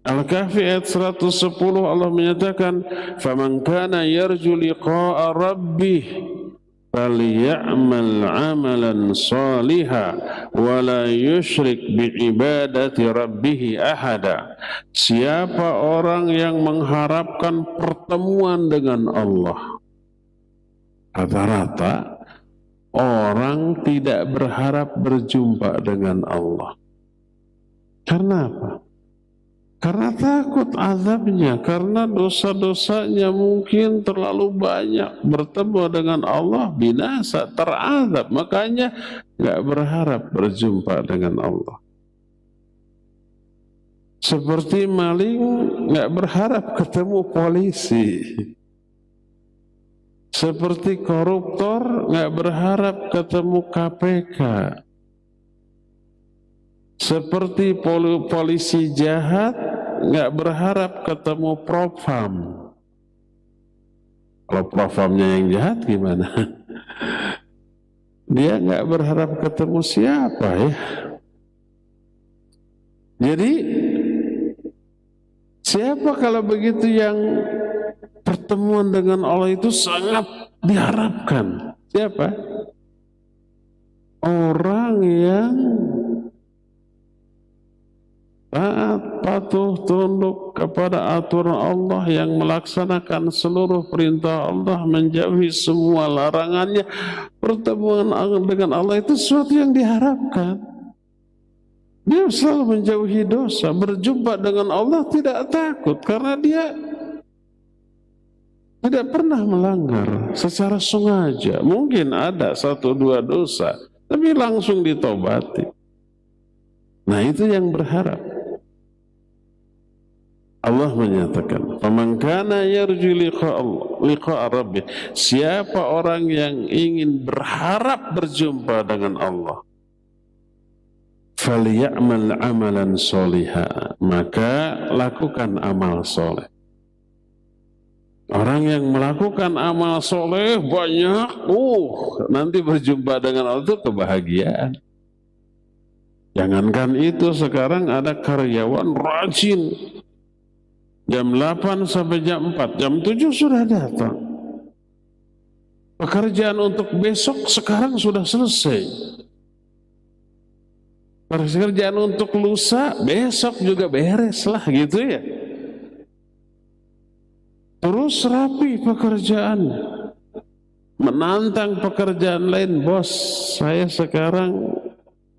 Al-Kahfi ayat 110 Allah menyatakan, "Faman kana yarju liqa'a rabbih فَلْيَعْمَلْ عَمَلًا صَالِحًا وَلَا يُشْرِكْ بِعِبَادَةِ رَبِّهِ أَحَدًا." Siapa orang yang mengharapkan pertemuan dengan Allah? Rata-rata orang tidak berharap berjumpa dengan Allah. Karena apa? Karena takut azabnya, karena dosa-dosanya mungkin terlalu banyak. Bertemu dengan Allah binasa, terazab. Makanya gak berharap berjumpa dengan Allah. Seperti maling gak berharap ketemu polisi. Seperti koruptor gak berharap ketemu KPK. Seperti polisi jahat nggak berharap ketemu propam. Kalau propamnya yang jahat gimana? Dia nggak berharap ketemu siapa ya. Jadi siapa kalau begitu yang pertemuan dengan Allah itu sangat diharapkan? Siapa? Orang yang taat, patuh, tunduk kepada aturan Allah, yang melaksanakan seluruh perintah Allah, menjauhi semua larangannya. Pertemuan dengan Allah itu sesuatu yang diharapkan. Dia selalu menjauhi dosa. Berjumpa dengan Allah tidak takut karena dia tidak pernah melanggar secara sengaja. Mungkin ada 1-2 dosa, tapi langsung ditobati. Nah, itu yang berharap. Allah menyatakan, "Faman kana yarju liqa'a rabbih." Siapa orang yang ingin berharap berjumpa dengan Allah, "Falyamal 'amalan sholiha." Maka lakukan amal soleh. Orang yang melakukan amal soleh banyak, nanti berjumpa dengan Allah itu kebahagiaan. Jangankan itu, sekarang ada karyawan rajin. Jam 8 sampai jam 4, jam 7 sudah datang. Pekerjaan untuk besok sekarang sudah selesai. Pekerjaan untuk lusa besok juga beres lah gitu ya. Terus rapi pekerjaan. Menantang pekerjaan lain. Bos, saya sekarang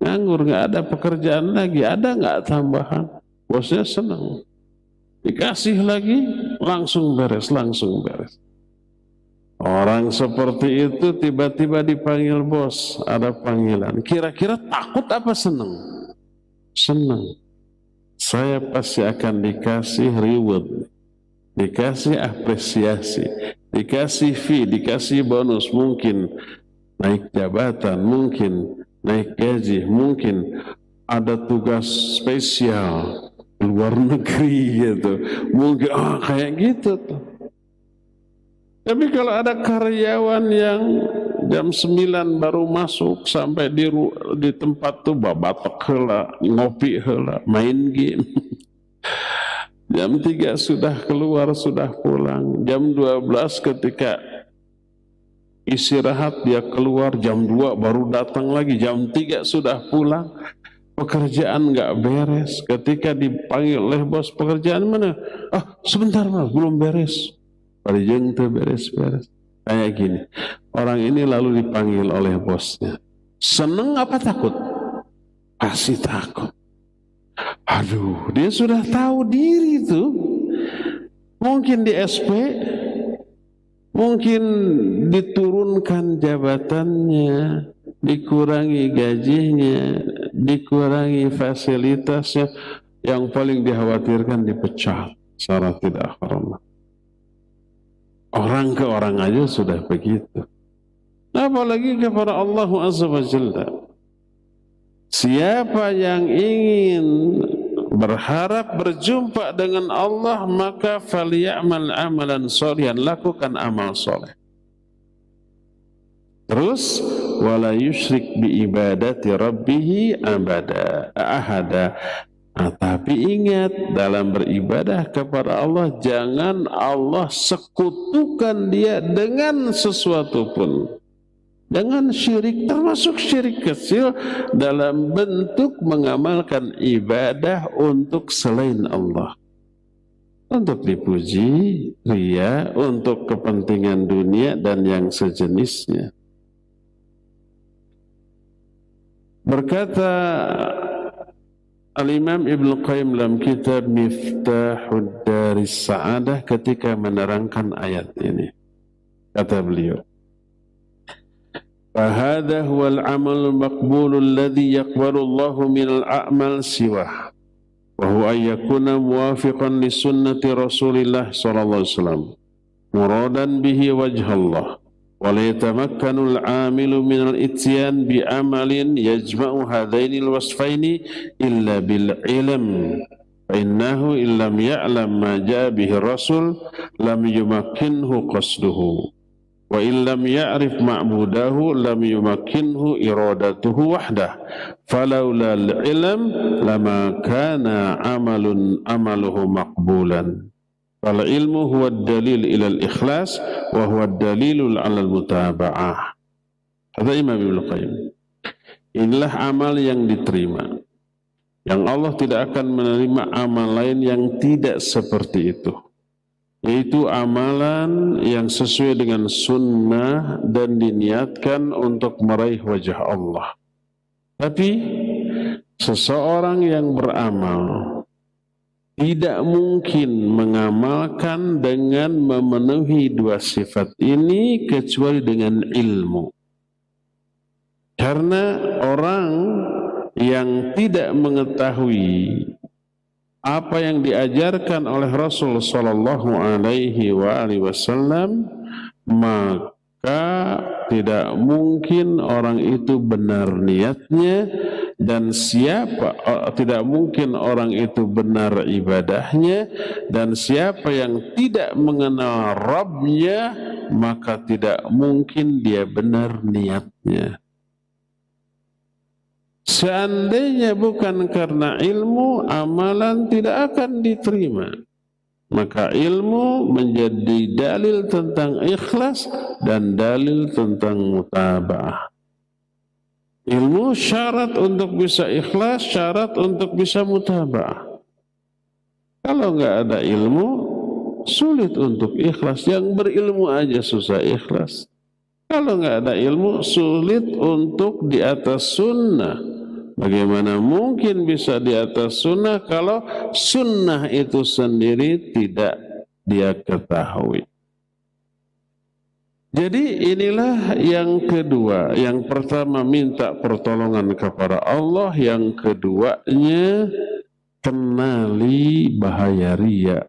nganggur, nggak ada pekerjaan lagi. Ada nggak tambahan? Bosnya senang. Dikasih lagi, langsung beres, langsung beres. Orang seperti itu tiba-tiba dipanggil bos, ada panggilan. Kira-kira takut apa senang? Senang. Saya pasti akan dikasih reward, dikasih apresiasi, dikasih fee, dikasih bonus, mungkin naik jabatan, mungkin naik gaji, mungkin ada tugas spesial luar negeri gitu, mungkin kayak gitu tuh. Tapi kalau ada karyawan yang jam 9 baru masuk sampai di tempat tuh babatek heula, ngopi heula, main game. Jam 3 sudah keluar, sudah pulang. Jam 12 ketika istirahat dia keluar, jam 2 baru datang lagi, jam 3 sudah pulang. Pekerjaan nggak beres. Ketika dipanggil oleh bos, pekerjaan mana? Sebentar mas, belum beres. Parjeng tuh beres-beres. Kayak gini. Orang ini lalu dipanggil oleh bosnya. Seneng apa takut? Pasti takut. Aduh, dia sudah tahu diri tuh. Mungkin di SP, mungkin diturunkan jabatannya, dikurangi gajinya, dikurangi fasilitasnya, yang paling dikhawatirkan dipecat secara tidak hormat. Orang ke orang aja sudah begitu, apalagi kepada Allah Azza wa Jalla. Siapa yang ingin berharap berjumpa dengan Allah, maka falyamal amalan sholihan, lakukan amal soleh. Terus wala yusyrik bi ibadati rabbih ahada. Tapi ingat, dalam beribadah kepada Allah jangan Allah sekutukan dia dengan sesuatu pun. Jangan syirik, termasuk syirik kecil dalam bentuk mengamalkan ibadah untuk selain Allah. Untuk dipuji, ria, untuk kepentingan dunia dan yang sejenisnya. Berkata Al-Imam Ibn Qayyim dalam kitab Miftahud Daris Sa'adah ketika menerangkan ayat ini. Kata beliau, فهذا هو العمل المقبول الذي يقبل الله من الأعمال سواه وهو أن يكون موافقا لسنة رسول الله صلى الله عليه وسلم مرادا به وجه الله ولا يتمكن العامل من الاتيان بعمل يجمع هذين الوصفين إلا بالعلم فإنه إن لم يعلم ما جاء به الرسول لم يمكنه قصده wa illam ya'rif ma'budahu lam yumakkinhu iradatuhu wahdah falaula al-ilm lama kana amaluhu maqbulan fal ilmu huwa ad-dalil ila al-ikhlas wa huwa ad-dalil ala al-mutaba'ah. Kata Imam Ibnu Qayyim, inilah amal yang diterima, yang Allah tidak akan menerima amal lain yang tidak seperti itu, yaitu amalan yang sesuai dengan sunnah dan diniatkan untuk meraih wajah Allah. Tapi seseorang yang beramal tidak mungkin mengamalkan dengan memenuhi dua sifat ini kecuali dengan ilmu. Karena orang yang tidak mengetahui apa yang diajarkan oleh Rasul Sallallahu Alaihi Wasallam, maka tidak mungkin orang itu benar niatnya, dan tidak mungkin orang itu benar ibadahnya, dan siapa yang tidak mengenal Rabbnya maka tidak mungkin dia benar niatnya. Seandainya bukan karena ilmu, amalan tidak akan diterima. Maka ilmu menjadi dalil tentang ikhlas dan dalil tentang mutaba'ah. Ilmu syarat untuk bisa ikhlas, syarat untuk bisa mutaba'ah. Kalau nggak ada ilmu, sulit untuk ikhlas. Yang berilmu aja susah ikhlas. Kalau nggak ada ilmu, sulit untuk di atas sunnah. Bagaimana mungkin bisa di atas sunnah kalau sunnah itu sendiri tidak dia ketahui? Jadi inilah yang kedua. Yang pertama minta pertolongan kepada Allah. Yang keduanya kenali bahaya riya.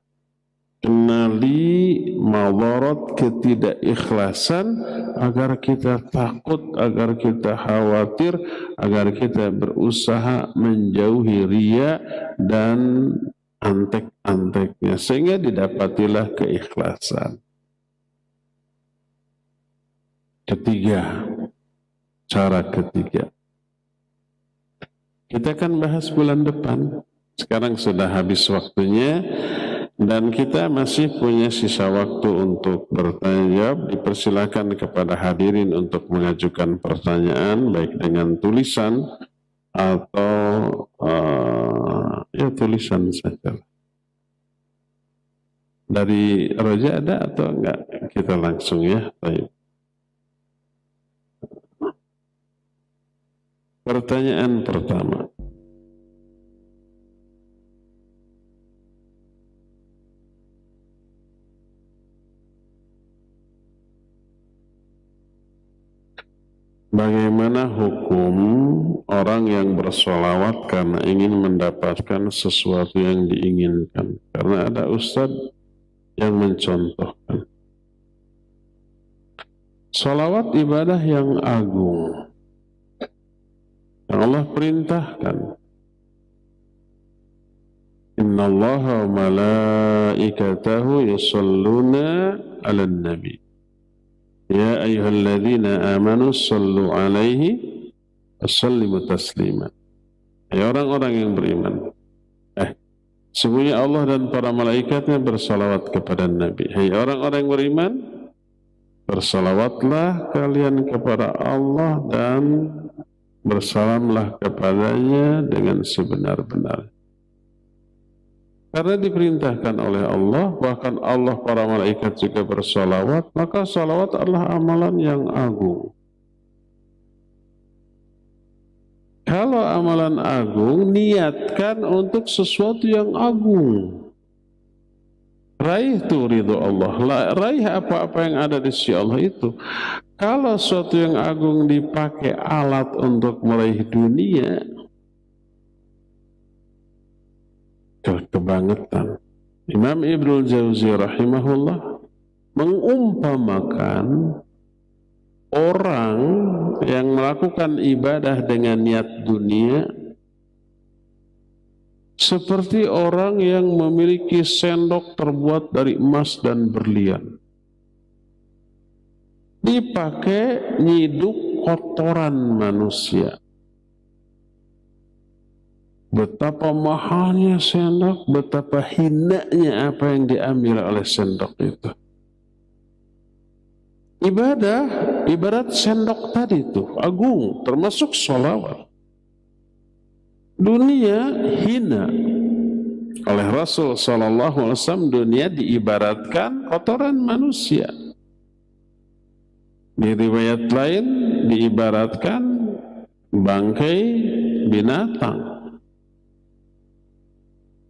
Kenali madarat ketidakikhlasan agar kita takut, agar kita khawatir, agar kita berusaha menjauhi riya dan antek-anteknya sehingga didapatilah keikhlasan. Ketiga, cara ketiga. Kita akan bahas bulan depan. Sekarang sudah habis waktunya. Dan kita masih punya sisa waktu untuk bertanya jawab. Dipersilakan kepada hadirin untuk mengajukan pertanyaan baik dengan tulisan atau ya tulisan saja. Dari Roja ada atau enggak? Kita langsung ya. Baik. Pertanyaan pertama. Bagaimana hukum orang yang bersolawat karena ingin mendapatkan sesuatu yang diinginkan? Karena ada ustadz yang mencontohkan. Solawat ibadah yang agung, yang Allah perintahkan. Inna Allaha wa malaikatahu yusalluna ala nabi. Ya ayyuhalladzina amanu sallu alaihi wassallimu taslima. Ya orang-orang yang beriman. Sesungguhnya Allah dan para malaikatnya bersalawat kepada Nabi. Hai orang-orang yang beriman, bersalawatlah kalian kepada Allah dan bersalamlah kepadanya dengan sebenar-benar. Karena diperintahkan oleh Allah, bahkan Allah para malaikat juga bersalawat, maka salawat adalah amalan yang agung. Kalau amalan agung, niatkan untuk sesuatu yang agung. Raih itu ridho Allah, raih apa-apa yang ada di sisi Allah itu. Kalau sesuatu yang agung dipakai alat untuk meraih dunia, kebangetan. Imam Ibnul Jauzi rahimahullah mengumpamakan orang yang melakukan ibadah dengan niat dunia seperti orang yang memiliki sendok terbuat dari emas dan berlian. Dipakai nyiduk kotoran manusia. Betapa mahalnya sendok, betapa hinanya apa yang diambil oleh sendok itu. Ibadah, ibarat sendok tadi itu, agung, termasuk sholawat. Dunia hina. Oleh Rasul SAW, dunia diibaratkan kotoran manusia. Di riwayat lain, diibaratkan bangkai binatang.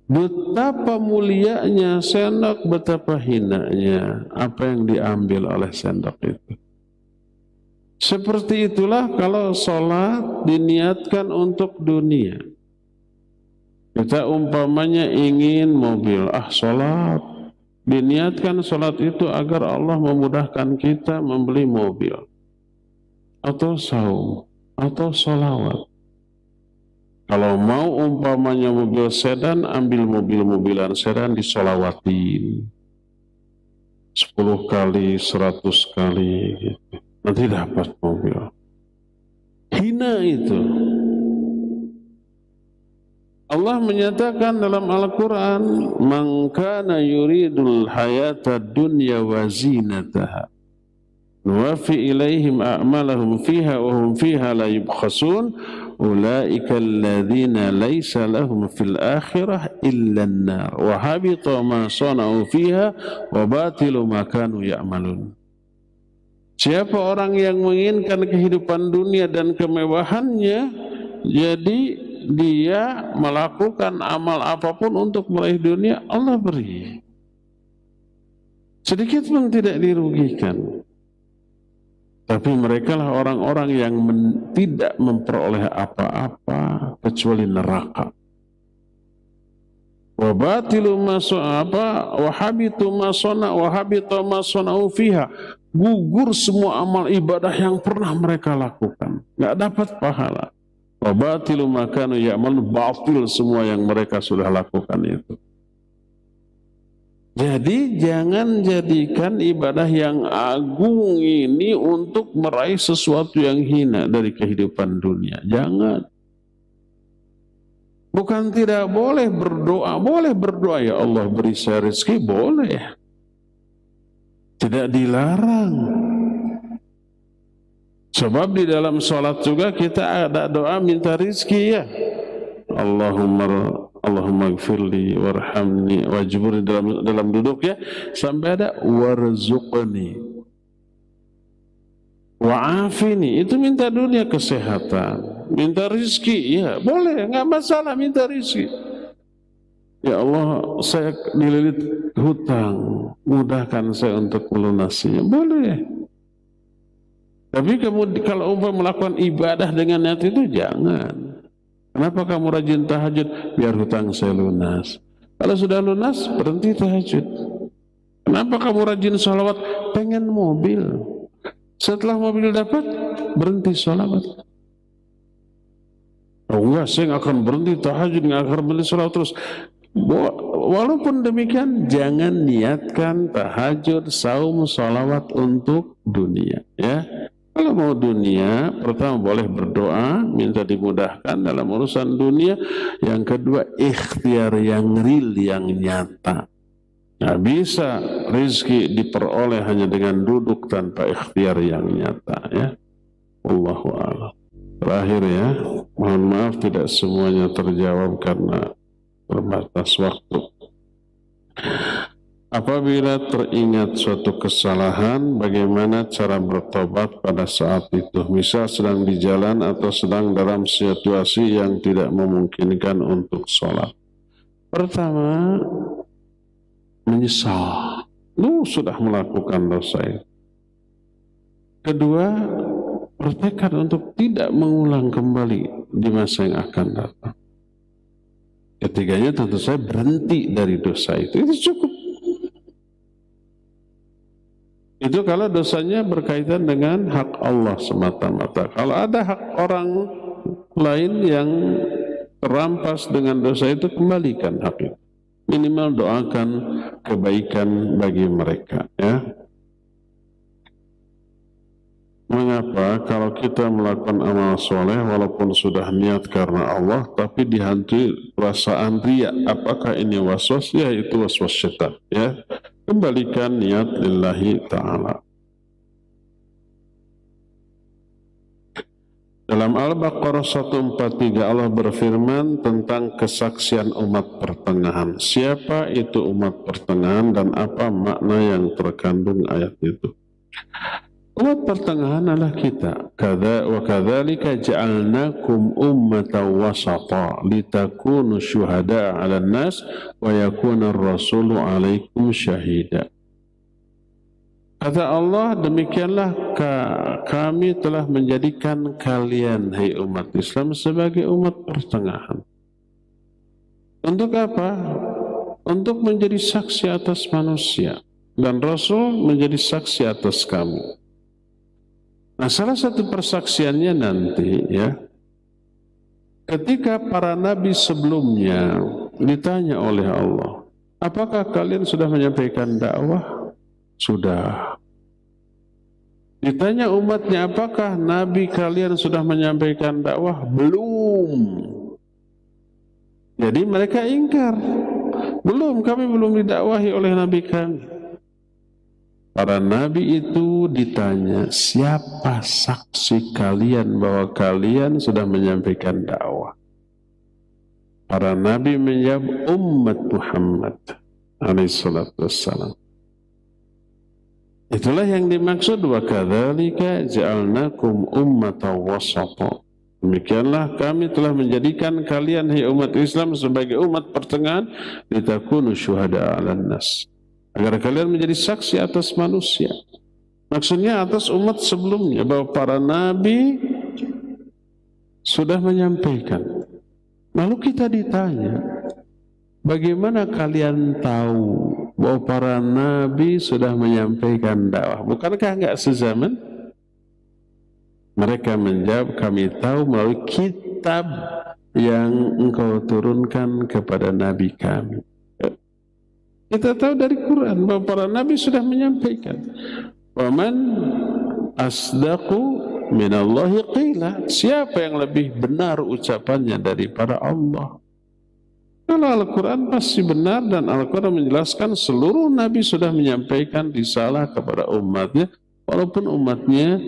Betapa mulianya sendok, betapa hinanya apa yang diambil oleh sendok itu. Seperti itulah kalau sholat diniatkan untuk dunia. Kita umpamanya ingin mobil, sholat. Diniatkan sholat itu agar Allah memudahkan kita membeli mobil. Atau saum, atau sholawat. Kalau mau umpamanya mobil sedan, ambil mobil-mobilan sedan disolawatin 10 kali, 100 kali gitu. Nanti dapat mobil. Hina itu. Allah menyatakan dalam Al-Quran, "Man kana yuridul hayata dunya wa zinataha nuwaffi ilaihim a'malahum fiha wa hum fiha la yubkhasun ulaika alladhina laysa lahum fil akhirah illa an-nar wa habita ma sana'u fiha wa batilu ma kanu ya'malun." Siapa orang yang menginginkan kehidupan dunia dan kemewahannya, jadi dia melakukan amal apapun untuk meraih dunia, Allah beri. Sedikit pun tidak dirugikan. Tapi mereka lah orang-orang yang tidak memperoleh apa-apa kecuali neraka. Wa batilu ma wa habitu ma sana wa habita ma sana'u fiha. Gugur semua amal ibadah yang pernah mereka lakukan. Enggak dapat pahala. Wa batilu ma kanu ya'malu, batil semua yang mereka sudah lakukan itu. Jadi jangan jadikan ibadah yang agung ini untuk meraih sesuatu yang hina dari kehidupan dunia. Jangan. Bukan tidak boleh berdoa. Boleh berdoa, ya Allah beri saya rezeki, boleh. Tidak dilarang. Sebab di dalam sholat juga kita ada doa minta rezeki ya. Allahumma gfirli warhamni wajburni dalam duduk ya, sampai ada warzuqni wa'afini, itu minta dunia kesehatan, minta rizki ya boleh, nggak masalah minta rizki. Ya Allah saya dililit hutang, mudahkan saya untuk melunasinya, boleh. Tapi kamu kalau melakukan ibadah dengan niat itu jangan. Kenapa kamu rajin tahajud? Biar hutang saya lunas. Kalau sudah lunas, berhenti tahajud. Kenapa kamu rajin sholawat? Pengen mobil. Setelah mobil dapat, berhenti sholawat. Oh, saya nggak akan berhenti tahajud, nggak akan berhenti sholawat terus. Walaupun demikian, jangan niatkan tahajud, saum, sholawat untuk dunia. Ya. Kalau mau dunia, pertama boleh berdoa, minta dimudahkan dalam urusan dunia. Yang kedua, ikhtiar yang real, yang nyata. Nah, bisa rezeki diperoleh hanya dengan duduk tanpa ikhtiar yang nyata. Ya, Allahu a'lam. Terakhir ya, mohon maaf tidak semuanya terjawab karena terbatas waktu. Apabila teringat suatu kesalahan, bagaimana cara bertobat pada saat itu? Misal sedang di jalan atau sedang dalam situasi yang tidak memungkinkan untuk sholat. Pertama, menyesal. Sudah melakukan dosa itu. Kedua, bertekad untuk tidak mengulang kembali di masa yang akan datang. Ketiganya tentu saja berhenti dari dosa itu. Itu cukup. Itu kalau dosanya berkaitan dengan hak Allah semata-mata. Kalau ada hak orang lain yang terampas dengan dosa itu, kembalikan hak itu. Minimal doakan kebaikan bagi mereka. Ya. Mengapa kalau kita melakukan amal soleh walaupun sudah niat karena Allah, tapi dihantui perasaan riya? Apakah ini waswas? Ya, itu waswas syaitan. Ya. Kembalikan niat lillahi ta'ala. Dalam Al-Baqarah 143 Allah berfirman tentang kesaksian umat pertengahan. Siapa itu umat pertengahan dan apa makna yang terkandung ayat itu? Umat pertengahan adalah kita. Wa kadzalika ja'alnakum ummatan wasata litakunu syuhada'a 'alan nas wa yakuna ar-rasulu 'alaikum syahida. Kata Allah, demikianlah kami telah menjadikan kalian, hai umat Islam, sebagai umat pertengahan. Untuk apa? Untuk menjadi saksi atas manusia, dan Rasul menjadi saksi atas kamu. Nah, salah satu persaksiannya nanti ya, ketika para nabi sebelumnya ditanya oleh Allah, apakah kalian sudah menyampaikan dakwah? Sudah. Ditanya umatnya, apakah nabi kalian sudah menyampaikan dakwah? Belum. Jadi mereka ingkar. Belum, kami belum didakwahi oleh nabi kami. Para nabi itu ditanya, siapa saksi kalian bahwa kalian sudah menyampaikan dakwah? Para nabi menjawab, umat Muhammad alaihissalatu wassalam. Itulah yang dimaksud wa kadzalika ja'alnakum ummatan wasata. Demikianlah kami telah menjadikan kalian, hai umat Islam, sebagai umat pertengahan, litakunu syuhada'a 'alan nas. Agar kalian menjadi saksi atas manusia. Maksudnya atas umat sebelumnya, bahwa para nabi sudah menyampaikan. Lalu kita ditanya, bagaimana kalian tahu bahwa para nabi sudah menyampaikan dakwah? Bukankah enggak sezaman? Mereka menjawab, kami tahu melalui kitab yang engkau turunkan kepada nabi kami. Kita tahu dari Quran bahwa para nabi sudah menyampaikan. Waman asdaqu minallahi qila. Siapa yang lebih benar ucapannya daripada Allah? Kalau Al-Quran pasti benar, dan Al-Quran menjelaskan seluruh nabi sudah menyampaikan risalah kepada umatnya, walaupun umatnya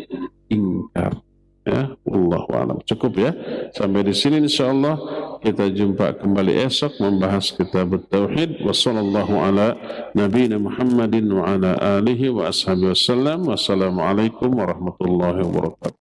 ingkar. Ya, Allahu a'lam. Cukup ya. Sampai di sini insyaallah. Kita jumpa kembali esok membahas kitab Tauhid. Wassallallahu ala nabiyina Muhammadin wa ala alihi wa ashabihi wasallam. Wassalamualaikum warahmatullahi wabarakatuh.